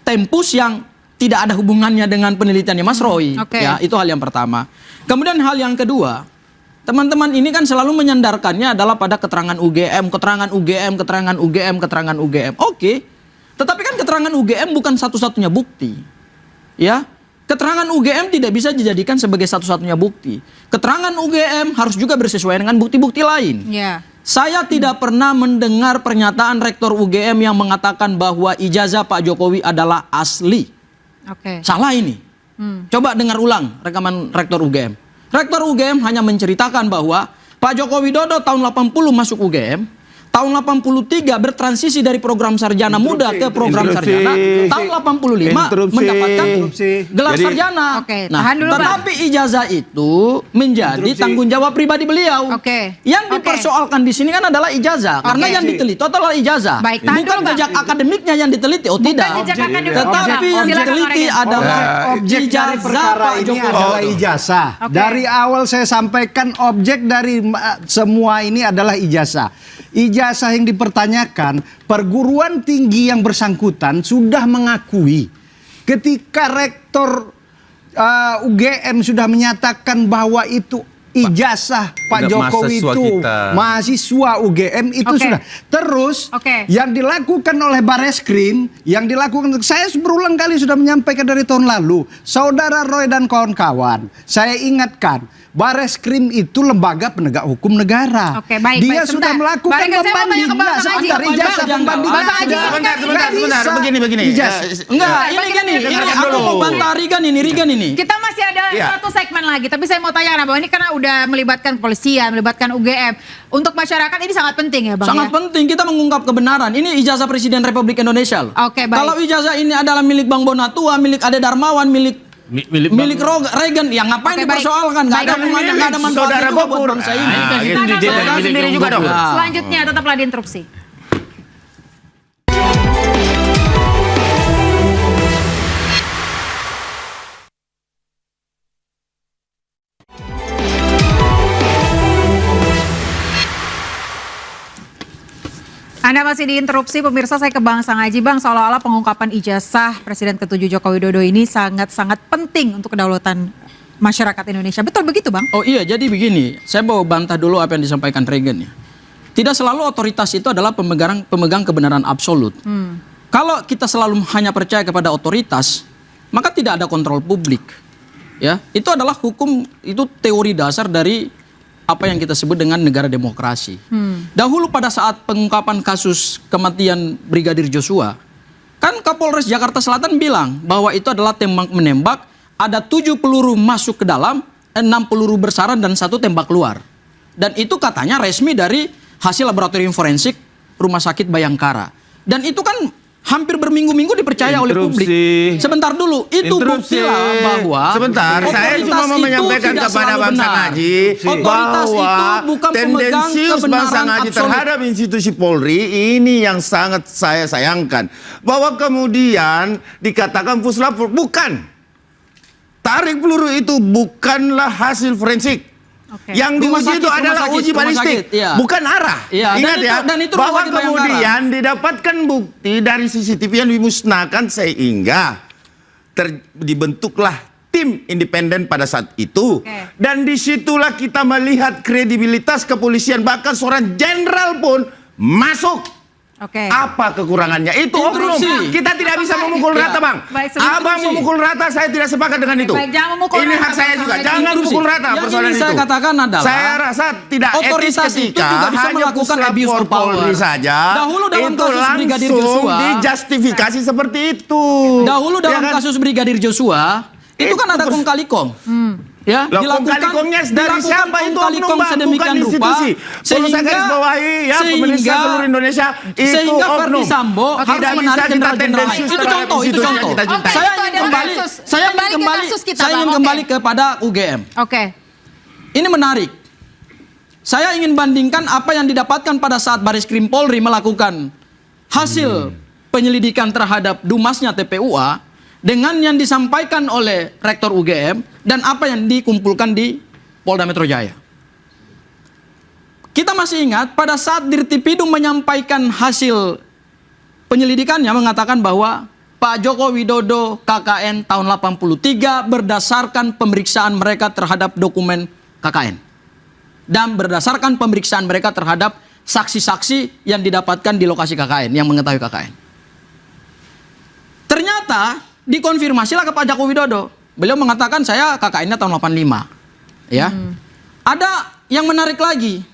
tempus yang tidak ada hubungannya dengan penelitiannya Mas Roy. Oke. Ya, itu hal yang pertama. Kemudian hal yang kedua, teman-teman ini kan selalu menyandarkannya adalah pada keterangan UGM, keterangan UGM, keterangan UGM, keterangan UGM. Oke. Tetapi kan keterangan UGM bukan satu-satunya bukti. Ya. Keterangan UGM tidak bisa dijadikan sebagai satu-satunya bukti. Keterangan UGM harus juga bersesuaian dengan bukti-bukti lain. Ya. Saya tidak pernah mendengar pernyataan Rektor UGM yang mengatakan bahwa ijazah Pak Jokowi adalah asli. Oke. Salah ini. Coba dengar ulang rekaman Rektor UGM. Rektor UGM hanya menceritakan bahwa Pak Joko Widodo tahun 80 masuk UGM. Tahun 83 bertransisi dari program sarjana muda ke program Interupsi. sarjana. Tahun 85 Interupsi. mendapatkan gelar Jadi- sarjana. Oke, Nah, tahan dulu, Bang. tetapi ijazah itu menjadi tanggung jawab pribadi beliau. Oke. Yang Oke. dipersoalkan di sini kan adalah ijazah, karena Oke. yang diteliti adalah ijazah. Baik, tahan bukan dulu, Bang. jejak akademiknya yang diteliti. Oh, tidak. jejak akademik. Tetapi Objek- yang silakan, diteliti Bang Regan. adalah Objek dari ijazah perkara Pak ini Jokowi. adalah ijazah. Oke. Dari awal saya sampaikan objek dari semua ini adalah ijazah. ijazah yang dipertanyakan, perguruan tinggi yang bersangkutan sudah mengakui ketika rektor UGM sudah menyatakan bahwa itu ijazah Pak Jokowi mahasiswa itu kita. mahasiswa UGM itu Oke. sudah. Terus Oke. yang dilakukan oleh Bareskrim, yang dilakukan, saya berulang kali sudah menyampaikan dari tahun lalu, saudara Roy dan kawan-kawan, saya ingatkan, Bareskrim itu lembaga penegak hukum negara. Oke, baik, Dia baik, sudah sebentar. melakukan Bang Rega, saya mau tanya ke pembandingan Bang Haji. sebentar, ijazah Bang pembandingan. Haji. Sebentar. Begini. Ijazah. Enggak, Enggak, ini gini, dengarkan ini aku dulu. mau bantah Rigan ini. Kita masih ada Iya. satu segmen lagi, tapi saya mau tanya Bang, ini karena udah melibatkan kepolisian, melibatkan UGM. Untuk masyarakat ini sangat penting ya Bang Sangat ya? penting kita mengungkap kebenaran. Ini ijazah Presiden Republik Indonesia loh. Oke, baik. Kalau ijazah ini adalah milik Bang Bonatua, milik Ade Darmawan, milik Milik Reagan, ya ngapain Oke, baik. dipersoalkan? Nggak ada Baik, hubungannya, nggak ada manfaatnya Saudara juga buat Gopur. bangsa ini. Nah, Kita gitu, akan dia bahas sendiri juga dong. Selanjutnya tetaplah di interupsi. Anda masih diinterupsi pemirsa, saya ke Bang Sangaji. Bang, seolah-olah pengungkapan ijazah Presiden ke-7 Joko Widodo ini sangat-sangat penting untuk kedaulatan masyarakat Indonesia. Betul begitu Bang? Oh iya, jadi begini, saya mau bantah dulu apa yang disampaikan Reagan ya. Tidak selalu otoritas itu adalah pemegang kebenaran absolut. Kalau kita selalu hanya percaya kepada otoritas, maka tidak ada kontrol publik. Ya, itu adalah hukum, itu teori dasar dari apa yang kita sebut dengan negara demokrasi. Dahulu pada saat pengungkapan kasus kematian Brigadir Joshua, kan Kapolres Jakarta Selatan bilang bahwa itu adalah tembak-menembak, ada 7 peluru masuk ke dalam, 6 peluru bersarang dan 1 tembak keluar. Dan itu katanya resmi dari hasil laboratorium forensik Rumah Sakit Bayangkara. Dan itu kan hampir berminggu-minggu dipercaya oleh publik. Sebentar dulu, itu buktilah bahwa sebentar, saya cuma mau menyampaikan kepada Bang Sangaji bahwa tendensius Bang Sangaji terhadap institusi Polri ini yang sangat saya sayangkan. Bahwa kemudian dikatakan puslap, bukan. Tarik peluru itu bukanlah hasil forensik. Oke. Yang diuji itu adalah uji balistik, iya. bukan arah. Iya, Ingat dan itu bahwa rumah di Bayangkara. kemudian didapatkan bukti dari CCTV yang dimusnahkan sehingga dibentuklah tim independen pada saat itu. Oke. Dan disitulah kita melihat kredibilitas kepolisian, bahkan seorang jenderal pun masuk. Oke. Apa kekurangannya? Itu oknum. Interupsi. Kita tidak bisa memukul rata, Bang. Baik, sebelum Abang interupsi. memukul rata, saya tidak sepakat dengan itu. baik, jangan memukul Ini rata, hak saya Bang. juga. Jangan Interupsi. memukul rata Yang persoalan ingin itu. saya katakan adalah saya rasa tidak otoritas etis itu ketika juga bisa hanya melakukan puslap abuse of power. Polri saja. Dahulu dalam itu kasus Brigadir langsung Joshua, dijustifikasi seperti itu. Dahulu Ya dalam kan? kasus Brigadir Joshua, itu kan ada kong kali kong. Ya, Loh, kong kali kongnya dari siapa itu oknum, Bang? sedemikian Bukan rupa institusi. Perlu saya garis bawahi ya, pemerintah seluruh Indonesia itu sehingga oknum. Verdi Sambo harus Tidak bisa menarik kita jenderal-jenderal lain. tendensius Itu terhadap contoh, itu institusi yang contoh. kita cintai. Saya Itu ingin adalah kembali, kasus. saya Kembali ingin ke kembali, kasus kita, saya Bang. ingin Oke. kembali kepada UGM. Oke. Ini menarik. Saya ingin bandingkan apa yang didapatkan pada saat Bareskrim Polri melakukan hasil penyelidikan terhadap Dumasnya TPUA dengan yang disampaikan oleh Rektor UGM dan apa yang dikumpulkan di Polda Metro Jaya. Kita masih ingat pada saat Dirtipidum menyampaikan hasil penyelidikannya mengatakan bahwa Pak Joko Widodo KKN tahun 83 berdasarkan pemeriksaan mereka terhadap dokumen KKN. Dan berdasarkan pemeriksaan mereka terhadap saksi-saksi yang didapatkan di lokasi KKN, yang mengetahui KKN. Ternyata dikonfirmasilah ke Pak Joko Widodo. Beliau mengatakan saya KKN-nya tahun 85. Ya. Ada yang menarik lagi.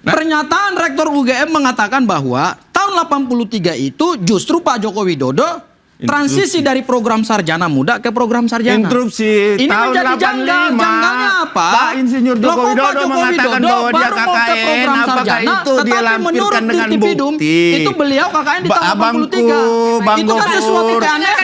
Pernyataan Rektor UGM mengatakan bahwa tahun 83 itu justru Pak Joko Widodo transisi dari program sarjana muda ke program sarjana. Interupsi. Ini Tahun menjadi 85, janggal. Janggalnya apa? Pak Insinyur Loh, Joko kok Pak Widodo Joko mengatakan Widodo bahwa dia baru mau ke KKN, program apakah sarjana, itu dia tetapi lampirkan menurut dengan Dirtipidum, bukti? itu beliau KKN di tahun Abangku, 83. Bang Itu kan sesuatu Gopur, keanehan.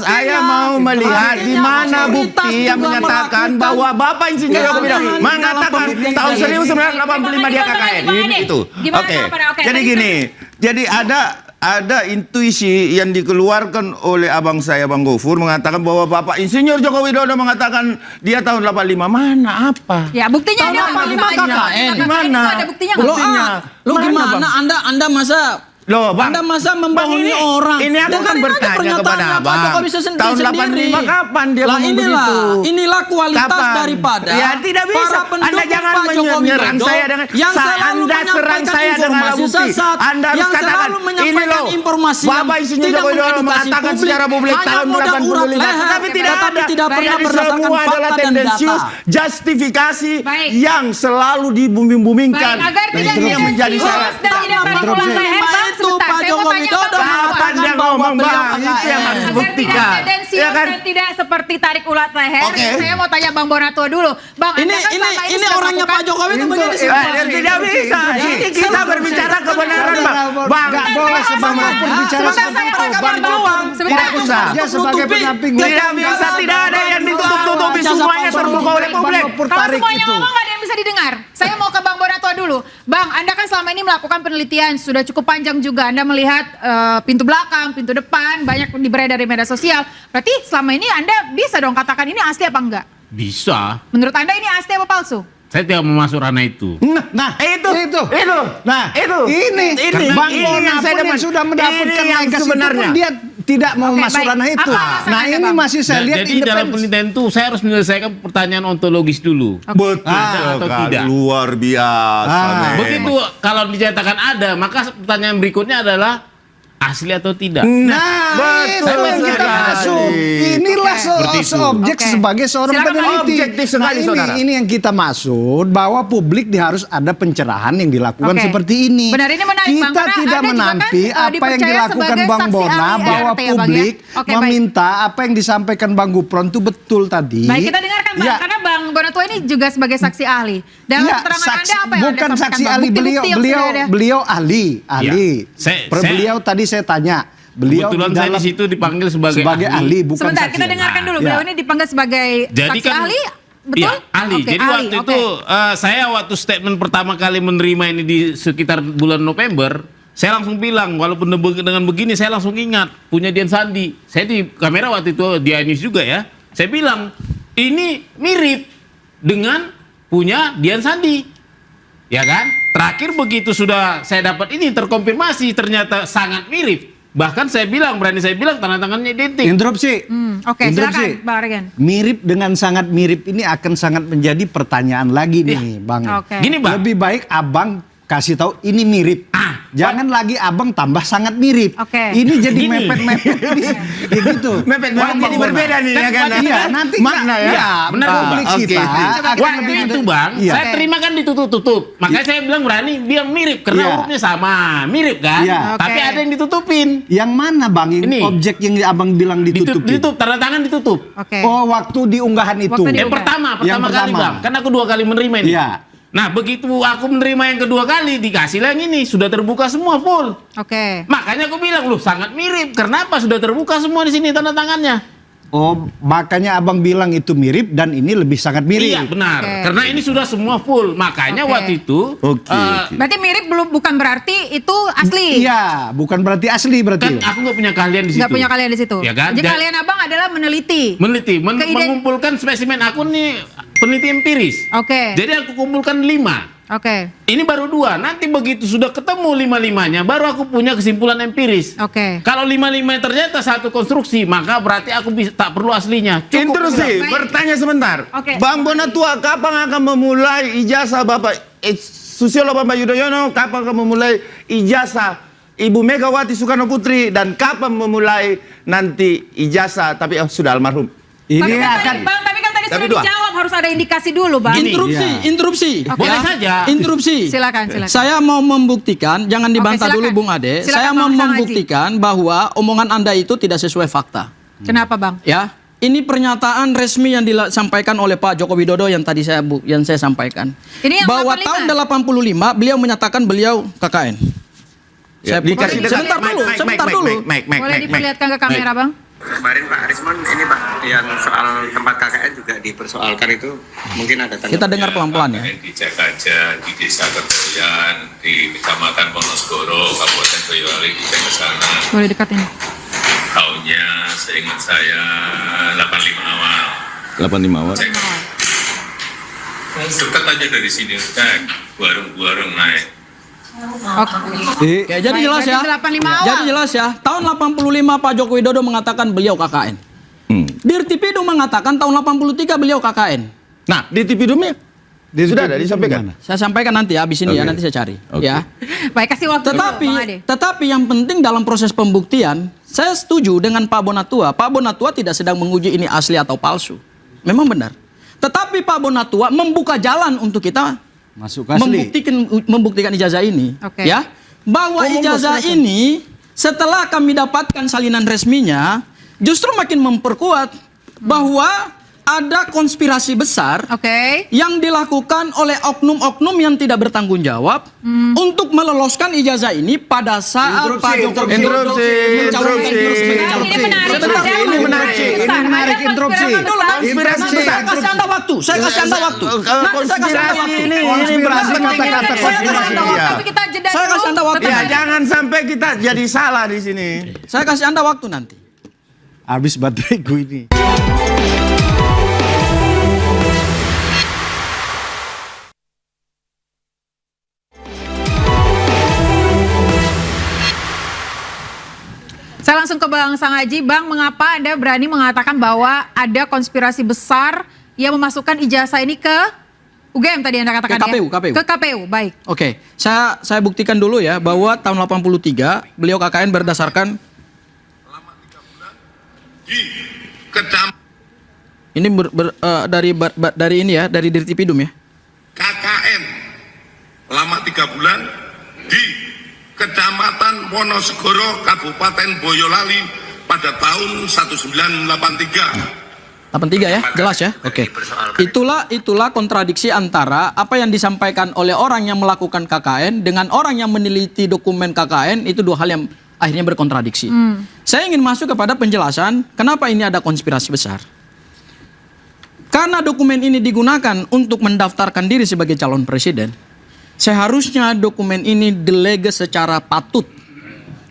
saya mau melihat di mana otoritas bukti yang juga menyatakan melakukan bahwa Bapak Insinyur Joko Widodo keanehan di mengatakan dalam pembuktian tahun KKN. 1985 dia KKN. Gimana, Itu. Gimana, Oke. Oke. Jadi Tadi gini, jadi ada ada intuisi yang dikeluarkan oleh abang saya, Bang Gofur, mengatakan bahwa Bapak Insinyur Joko Widodo mengatakan dia tahun 85. Mana apa? Ya, buktinya Tahun ada 85 KKN. Gimana? Ada buktinya nggak? Lo, lo Mana, gimana? Anda masa Loh, Bang. Anda masa membohongi Bang, orang. Ini aku Dan kan ini ada bertanya kepada pernyataannya Pak Abang. Jokowi Tahun 85 kapan dia lah, ngomong inilah, begitu? inilah kualitas Kapan? daripada Ya tidak bisa. para pendukung Anda jangan Pak Jokowi menyerang Widodo saya dengan yang selalu Anda serang menyampaikan saya dengan informasi bukti. sesat, Anda harus yang katakan selalu menyampaikan ini loh, informasi Bapak yang Insinyur tidak Joko Widodo mengedukasi mengatakan publik, secara publik hanya tahun modal urat 85. leher, Tapi tidak tetapi ada. tidak pernah Jadi berdasarkan semua fakta adalah dan tendensius data. justifikasi Baik. yang selalu dibuming-bumingkan. Baik, agar tidak Ini yang menjadi tendensius syarat. dan tidak tarik ulang leher, Bang, Itu sebentar. Pak Saya mau Jokowi tanya ke Widodo Bang. Kapan dia bahwa ngomong, beliau Bang? Itu yang harus KKN. Agar tidak dibuktikan. tendensius Ya kan? dan tidak seperti tarik ulat leher. Oke. Saya mau tanya Bang Bonatua dulu. Bang, Anda kan selama Ini sudah orangnya melakukan- Pak Jokowi itu begini sih. Tidak bisa. Ini kita berbicara kebenaran, Bang. Bang, Nggak boleh sebagai berbicara Sebentar, seperti saya itu, mau Bang. berjuang. Sebentar. Tidak usah. Dia sebagai pendamping Tidak bisa, tidak ada yang ditutup-tutupi, semuanya terbuka oleh publik. Kalau semuanya ngomong nggak ada yang bisa didengar. Saya mau ke Bang Bonatua dulu. Bang, Anda kan selama ini melakukan penelitian sudah cukup panjang juga. Anda melihat pintu belakang, pintu depan, banyak beredar di media sosial. Berarti selama ini Anda bisa dong katakan ini asli apa enggak? Bisa. Menurut Anda ini asli apa palsu? Saya tidak mau masuk ranah itu. Nah, Itu. Nah, Itu. ini Karena Bang ini Bona yang saya pun yang dapat. sudah mendapatkan Ini yang legasi itu sebenarnya. pun dia tidak mau Oke, masuk baik. ranah itu. Apa alasan Nah, Anda, ini Bang? masih saya lihat Jadi dalam independen. penelitian itu saya harus menyelesaikan pertanyaan ontologis dulu. Betul atau sekali. tidak? Luar biasa. Ah. men. Begitu kalau dinyatakan ada, maka pertanyaan berikutnya adalah asli atau tidak. Nah, Betul itu yang kita sekali. masuk. Inilah Seperti itu. seobjek Oke. sebagai seorang Silakan, peneliti. Pak. Objektif sekali, Nah, saudara. ini yang kita maksud bahwa publik harus ada pencerahan yang dilakukan Oke. seperti ini. Benar, ini menarik, Bang, Kita karena tidak Anda juga menampi kan, apa yang dipercaya dilakukan sebagai Bang saksi Bona ahli bahwa RT ya, Bang, ya? publik Oke, baik. meminta apa yang disampaikan Bang Gupron itu betul tadi. Baik, kita dengarkan Bang, Ya. karena Bang Bonatua ini juga sebagai saksi ahli. Dalam Iya, keterangan saksi- Anda apa yang bukan Anda sampaikan, saksi Bang? ahli, Bukti-bukti yang sudah ada. beliau ahli. Saya- Beliau tadi saya tanya. Beliau Kebetulan saya di situ dipanggil sebagai ahli, bukan Sebentar, saksi. kita dengarkan dulu. Ya. Beliau ini dipanggil sebagai Jadi saksi kan ahli, betul? Iya, ahli. Oke, Jadi ahli, waktu oke. itu saya waktu statement pertama kali menerima ini di sekitar bulan November, saya langsung bilang walaupun dengan begini saya langsung ingat punya Dian Sandi. Saya di kamera waktu itu di Ainis juga ya. Saya bilang ini mirip dengan punya Dian Sandi. Ya kan? Terakhir begitu sudah saya dapat ini terkonfirmasi ternyata sangat mirip. Bahkan saya bilang, berani saya bilang tanda tangannya identik. Interupsi. Oke, Interupsi. silakan Bang Regen. Mirip dengan sangat mirip ini akan sangat menjadi pertanyaan lagi nih, Bang. Oke. Gini, Bang. Lebih baik Abang kasih tahu ini mirip. Jangan lagi Abang tambah sangat mirip. Oke. Ini jadi Gini. mepet-mepet. Ya gitu. Mepet-mepet jadi berbeda nih, ya kan? Iya, nanti Makna ya? Iya, Benar, publik Bang. kita Oke. akan Waktu lebih- itu Bang, Iya. saya terima kan ditutup-tutup. Makanya saya bilang berani bilang mirip karena Iya. hurufnya sama, mirip kan? Iya. Tapi Oke. ada yang ditutupin. Yang mana Bang? Yang Ini. objek yang Abang bilang ditutup. Ditutup, tanda tangan ditutup. Oke. Oh, waktu di unggahan itu. Waktu di Yang pertama kali pertama. Bang. Kan aku 2 kali menerima ini. Iya. Nah, begitu aku menerima yang kedua kali dikasih yang ini sudah terbuka semua full. Oke. Makanya aku bilang lu sangat mirip. Kenapa sudah terbuka semua di sini tanda tangannya? Oh, makanya Abang bilang itu mirip dan ini lebih sangat mirip. Iya benar. Oke. Karena ini sudah semua full. Makanya Oke. waktu itu Oke, oke. Berarti mirip bukan berarti itu asli. Iya, bukan berarti asli berarti. kan aku nggak punya keahlian di situ. Nggak punya kalian di situ. Ya kan? Jadi Dan- kalian Abang adalah meneliti. Meneliti, Keiden- mengumpulkan spesimen aku nih peneliti empiris. Oke. Jadi aku kumpulkan 5. Oke. Ini baru 2. Nanti begitu sudah ketemu 5-5-nya, baru aku punya kesimpulan empiris. Oke. Kalau 5-5 ternyata satu konstruksi, maka berarti aku bisa, tak perlu aslinya. Cukup. Interupsi, Baik. bertanya sebentar. Oke. Bang Bonatua, kapan akan memulai ijazah Bapak Susilo Bambang Yudhoyono? Kapan akan memulai ijazah Ibu Megawati Soekarno Putri? Dan kapan memulai nanti ijazah, tapi sudah almarhum? Ini Tapi kan akan tadi, Bang, tapi kan tadi Tapi sudah dua. dijawab harus ada indikasi dulu, Bang. Gini. Interupsi. Boleh saja. Interupsi. Silakan. Saya mau membuktikan, jangan dibantah Oke, dulu silakan. Bung Ade. Silakan, Saya Bang mau Sang Haji. membuktikan bahwa omongan Anda itu tidak sesuai fakta. Kenapa, Bang? Ya, ini pernyataan resmi yang disampaikan oleh Pak Joko Widodo yang tadi saya sampaikan. Ini yang bahwa 85. tahun 85 beliau menyatakan beliau KKN. Ya, Saya dikasih sebentar dekat. dulu, sebentar dulu. Boleh diperlihatkan ke kamera, Bang? Kemarin Pak Rismon ini Pak, yang soal tempat KKN juga dipersoalkan itu mungkin ada tanggapan. Kita dengar pelan-pelan ya. Di Jagaja, di Desa Kedoyan, di Kecamatan Wonosegoro, Kabupaten Boyolali, kita ke sana. Boleh dekat ini. Tahunnya seingat saya 85 awal. 85 awal. Cek. Dekat aja dari sini, cek. Warung-warung naik. Oke. Oke, jadi jelas ya. 85 awal. Jadi jelas ya. Tahun 85 Pak Joko Widodo mengatakan beliau KKN. Dirtipidum mengatakan tahun 83 beliau KKN. Nah, di Tipidumnya sudah ada disampaikan. Saya sampaikan nanti ya, habis ini ya, nanti saya cari. Ya. Baik, kasih waktu dulu, Bang Ade. Tetapi yang penting dalam proses pembuktian, saya setuju dengan Pak Bonatua. Pak Bonatua tidak sedang menguji ini asli atau palsu. Memang benar. Tetapi Pak Bonatua membuka jalan untuk kita Masuk asli. membuktikan ijazah ini. Oke. Ya. Bahwa ijazah ini setelah kami dapatkan salinan resminya, justru makin memperkuat bahwa ada konspirasi besar yang dilakukan oleh oknum-oknum yang tidak bertanggung jawab untuk meloloskan ijazah ini pada saat Pak Joko Widodo mencalonkan diri sebagai calon presiden. Ini menarik interupsi. Saya kasih Anda waktu. Saya kasih Anda waktu. Konspirasi kata-kata konspirasi. Saya kasih Anda waktu. Ya, jangan sampai kita jadi salah di sini. Saya kasih Anda waktu nanti. Habis bateraiku ini. Saya langsung ke Bang Sang Haji. Bang, mengapa Anda berani mengatakan bahwa ada konspirasi besar yang memasukkan ijazah ini ke UGM tadi Anda katakan Ke KPU, ya? KPU. Ke KPU, baik. Oke, saya buktikan dulu ya bahwa tahun 83 beliau KKN berdasarkan ini dari ini ya, dari Dirtipidum ya. KKN lama 3 bulan di Kecamatan Wonosegoro, Kabupaten Boyolali pada tahun 1983. 83 ya, jelas ya. Oke. Itulah kontradiksi antara apa yang disampaikan oleh orang yang melakukan KKN dengan orang yang meneliti dokumen KKN, itu dua hal yang akhirnya berkontradiksi. Saya ingin masuk kepada penjelasan kenapa ini ada konspirasi besar. Karena dokumen ini digunakan untuk mendaftarkan diri sebagai calon presiden, seharusnya dokumen ini deleges secara patut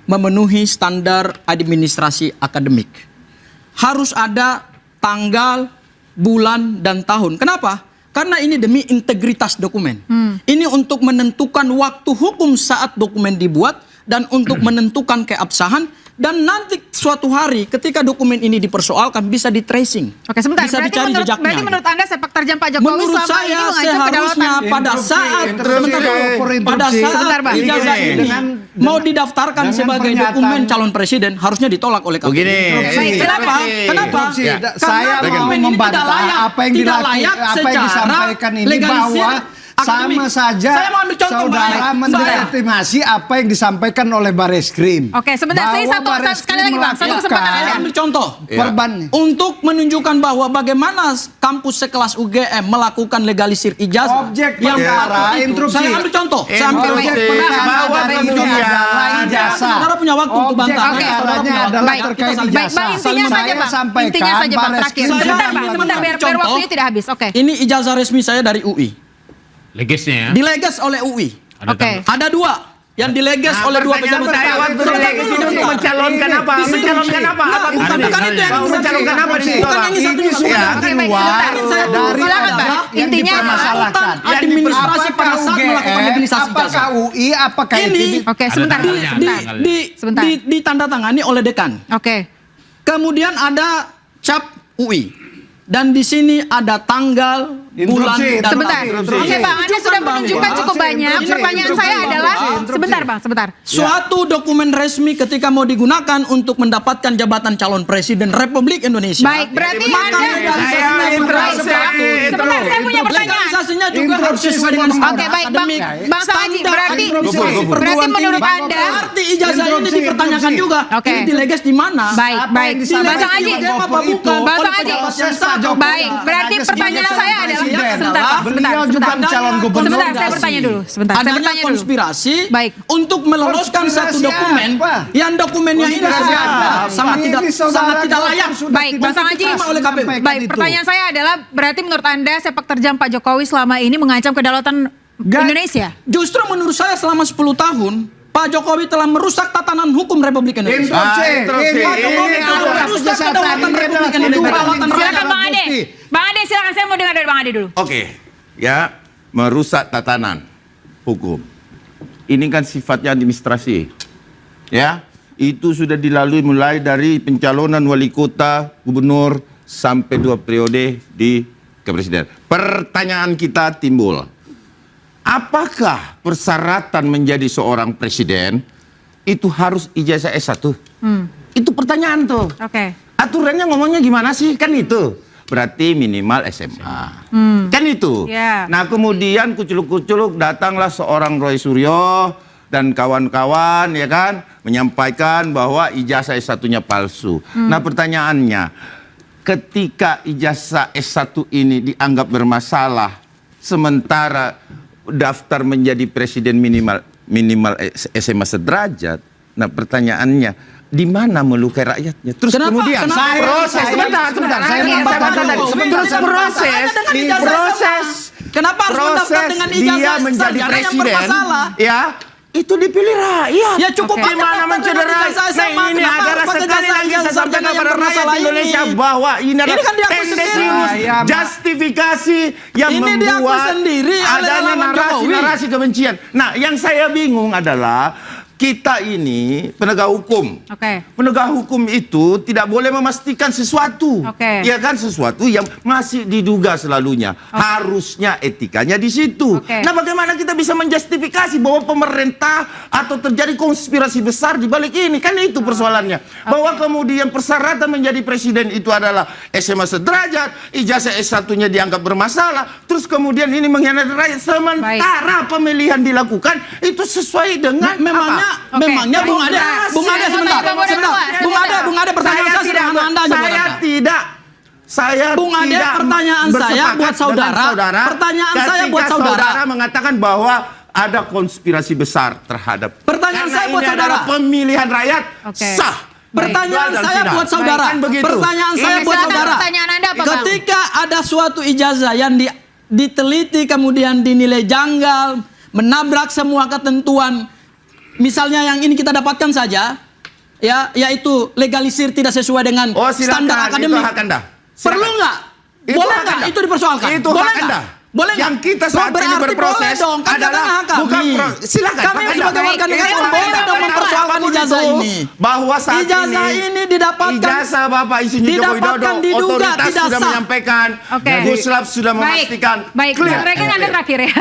memenuhi standar administrasi akademik. Harus ada tanggal, bulan, dan tahun. Kenapa? Karena ini demi integritas dokumen. Ini untuk menentukan waktu hukum saat dokumen dibuat dan untuk menentukan keabsahan. Dan nanti suatu hari ketika dokumen ini dipersoalkan bisa di tracing. Oke, sebentar. Bisa dicari jejaknya. Berarti menurut Anda sepak terjang Pak Jokowi menurut selama saya ini mengancam seharusnya kedaulatan. pada saat ijazah ini mau didaftarkan sebagai dokumen calon presiden harusnya ditolak oleh KPU. Begini. Kenapa? Saya mau membantah apa yang disampaikan ini bahwa sama saja saya mau ambil contoh, saudara mendelegitimasi apa yang disampaikan oleh Bareskrim. Oke, sebentar. Saya sekali lagi Bang, satu kesempatan aja. Ambil contoh. Perban. Untuk menunjukkan bahwa bagaimana kampus sekelas UGM melakukan legalisir ijazah. Objek yang perkara, itu. interupsi. Saya ambil contoh. Saya ambil Objek perkara dari ini adalah ijazah. Saudara punya waktu untuk bantah. Objek perkaranya adalah terkait ijazah. Intinya saja Bang. Intinya saja Bang terakhir. Sebentar biar waktunya tidak habis. Oke. Ini ijazah resmi saya dari UI. Legesnya ya. Dileges oleh UI. Oke. Ada dua yang dileges oleh dua pejabat. Waktu dileges itu untuk mencalonkan apa? Mencalonkan apa? Bukan itu yang mencalonkan apa di situ? Bukan yang satu-satunya. Oke, baik, sebentar. Silakan Pak. Intinya dipermasalahkan. Administrasi pada saat melakukan legalisasi ijazah. Apakah UI, apakah ini? Oke, sebentar. Ditandatangani oleh dekan. Oke. Kemudian ada cap UI. Dan di sini ada tanggal, bulan, dan sebentar. tahun. Oke Bang, Anda sudah menunjukkan cukup banyak. Pertanyaan saya adalah, sebentar. Suatu dokumen resmi ketika mau digunakan untuk mendapatkan jabatan calon presiden Republik Indonesia. Baik, berarti Anda sebentar, saya punya pertanyaan. Legalisasinya juga harus sesuai dengan standar akademik. Bang Sangaji, berarti menurut Anda arti ijazah ini dipertanyakan juga. Ini dileges di mana? Baik. Bang Sangaji, baik, berarti pertanyaan saya adalah sebentar. Beliau juga calon gubernur. Sebentar, saya bertanya dulu. Adanya konspirasi untuk meloloskan satu dokumen yang dokumennya ini sangat tidak layak. Baik, Bang Haji. Oleh KPU. Baik, pertanyaan saya adalah berarti menurut Anda sepak terjang Pak Jokowi selama ini mengancam kedaulatan Indonesia? Justru menurut saya selama 10 tahun Pak Jokowi telah merusak tatanan hukum Republik Indonesia. Pak Jokowi telah merusak kedaulatan Republik Indonesia. Silakan Bang Ade. Bang Ade silakan, saya mau dengar dari Bang Ade dulu. Oke, ya, merusak tatanan hukum. Ini kan sifatnya administrasi. Ya, itu sudah dilalui mulai dari pencalonan wali kota, gubernur sampai 2 periode di kepresiden. Pertanyaan kita timbul. Apakah persyaratan menjadi seorang presiden itu harus ijazah S1? Itu pertanyaan tuh. Oke. Aturannya ngomongnya gimana sih? Kan itu. Berarti minimal SMA. Kan itu. Yeah. Nah, kemudian kuculuk-kuculuk datanglah seorang Roy Suryo dan kawan-kawan, ya kan, menyampaikan bahwa ijazah S1-nya palsu. Nah, pertanyaannya, ketika ijazah S1 ini dianggap bermasalah, sementara daftar menjadi presiden minimal SMA sederajat. Nah, pertanyaannya, di mana melukai rakyatnya? Terus kemudian proses kenapa harus mendaftar dengan ijazah dia menjadi presiden? Ya, itu dipilih rakyat. Ya cukup di mana mencederai. Nah, ini adalah sekali lagi saya sampaikan kepada rakyat Indonesia bahwa ini adalah tendensius justifikasi yang membuat adanya narasi-narasi kebencian. Nah, yang saya bingung adalah kita ini penegak hukum. Penegak hukum itu tidak boleh memastikan sesuatu. Ya kan, sesuatu yang masih diduga selalunya. Harusnya etikanya di situ. Nah, bagaimana kita bisa menjustifikasi bahwa pemerintah atau terjadi konspirasi besar di balik ini? Kan itu persoalannya. Bahwa kemudian persyaratan menjadi presiden itu adalah SMA sederajat, ijazah S1-nya dianggap bermasalah, terus kemudian ini mengkhianati rakyat. Sementara pemilihan dilakukan itu sesuai dengan Memangnya Bung Ade sebentar. Bung Ade pertanyaan saya sederhana Anda aja. Pertanyaan saya buat saudara. Pertanyaan saya buat saudara mengatakan bahwa ada konspirasi besar terhadap. Pertanyaan saya buat saudara. Pemilihan rakyat sah. Pertanyaan saya buat saudara. Pertanyaan saya buat saudara. Ketika ada suatu ijazah yang diteliti kemudian dinilai janggal, menabrak semua ketentuan. Misalnya yang ini kita dapatkan saja, ya, yaitu legalisir tidak sesuai dengan standar akademik. Perlu nggak? Boleh nggak itu dipersoalkan? Boleh nggak? Boleh nggak? Yang kita saat ini berproses adalah bukan silakan. Kami sebagai warga negara boleh dong mempersoalkan ijazah ini. Bahwa saat ijazah ini didapatkan. Ijazah Bapak Insinyur Joko Widodo, otoritas sudah menyampaikan, Guslab sudah memastikan. Baik, mereka Anda terakhir ya.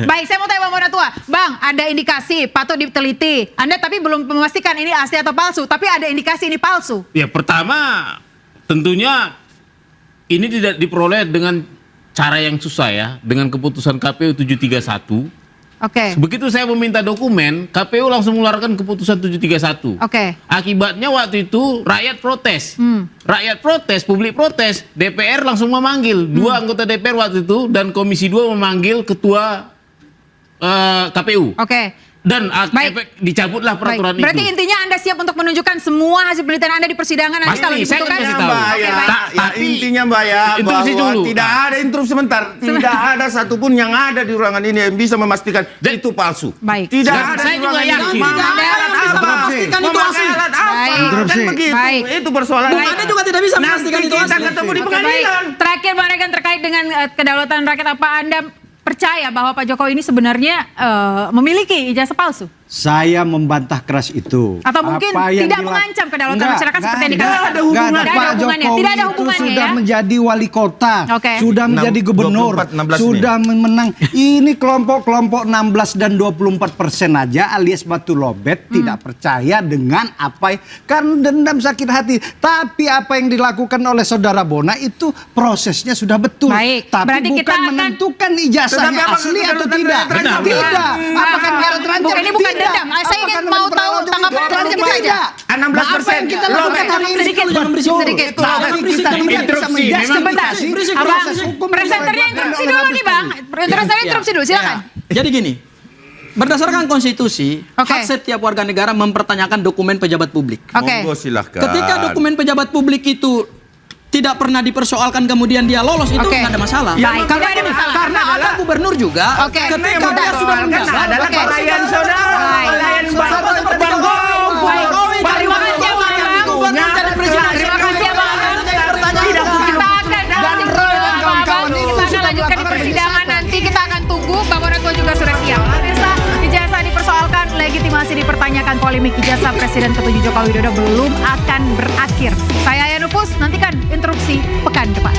Baik, saya mau tanya Bang Bonatua. Bang, ada indikasi patut diteliti. Anda tapi belum memastikan ini asli atau palsu, tapi ada indikasi ini palsu. Ya, pertama tentunya ini tidak diperoleh dengan cara yang susah ya, dengan keputusan KPU 731. Begitu saya meminta dokumen, KPU langsung mengeluarkan keputusan 731. Akibatnya waktu itu rakyat protes. Rakyat protes, publik protes, DPR langsung memanggil 2 anggota DPR waktu itu dan Komisi 2 memanggil ketua KPU. Dan efek dicabutlah peraturan itu. Berarti intinya Anda siap untuk menunjukkan semua hasil penelitian Anda di persidangan nanti kalau dibutuhkan? Intinya Mbak ya, bahwa tidak ada interupsi sebentar. Tidak ada satupun yang ada di ruangan ini yang bisa memastikan itu palsu. Tidak ada. Saya juga yakin. Itu persoalan. Anda juga tidak bisa memastikan itu asli. Kita ketemu di pengadilan. Terakhir Bang Regan, terkait dengan kedaulatan rakyat, apa Anda percaya bahwa Pak Jokowi ini sebenarnya memiliki ijazah palsu? Saya membantah keras itu. Atau mungkin tidak mengancam kedaulatan masyarakat seperti yang dikatakan. Pak Jokowi itu sudah menjadi wali kota, sudah menjadi gubernur, sudah menang. Ini kelompok-kelompok 16 dan 24% aja alias batu lobet tidak percaya dengan apa karena dendam sakit hati. Tapi apa yang dilakukan oleh saudara Bona itu prosesnya sudah betul. Tapi bukan menentukan ijazahnya asli atau tidak. Tidak. Apakah biar terancam? Ini bukan dendam. Saya ingin mau tahu tanggapan sedikit saja. 16%. Kita lakukan hari ini sedikit. Interupsi. Sebentar. Presenternya interupsi dulu nih Bang. Presenternya interupsi dulu, silakan. Jadi gini, Berdasarkan konstitusi, hak setiap warga negara mempertanyakan dokumen pejabat publik. Monggo silahkan. Ketika dokumen pejabat publik itu tidak pernah dipersoalkan kemudian dia lolos, itu nggak ada masalah. Baik, tidak ada masalah. Karena ada gubernur juga. Ketika dia sudah menjabat adalah pelayan saudara, pelayan Bang Jokowi. Terima kasih ya Bang. Terima kasih ya Bang. Kita akan lanjutkan di persidangan nanti. Kita akan tunggu. Bang Bonatua juga sudah siap. Pemirsa, ijazah dipersoalkan, legitimasi dipertanyakan, polemik ijazah Presiden ke-7 Joko Widodo belum akan berakhir. Saya Yanupus, nantikan interupsi pekan depan.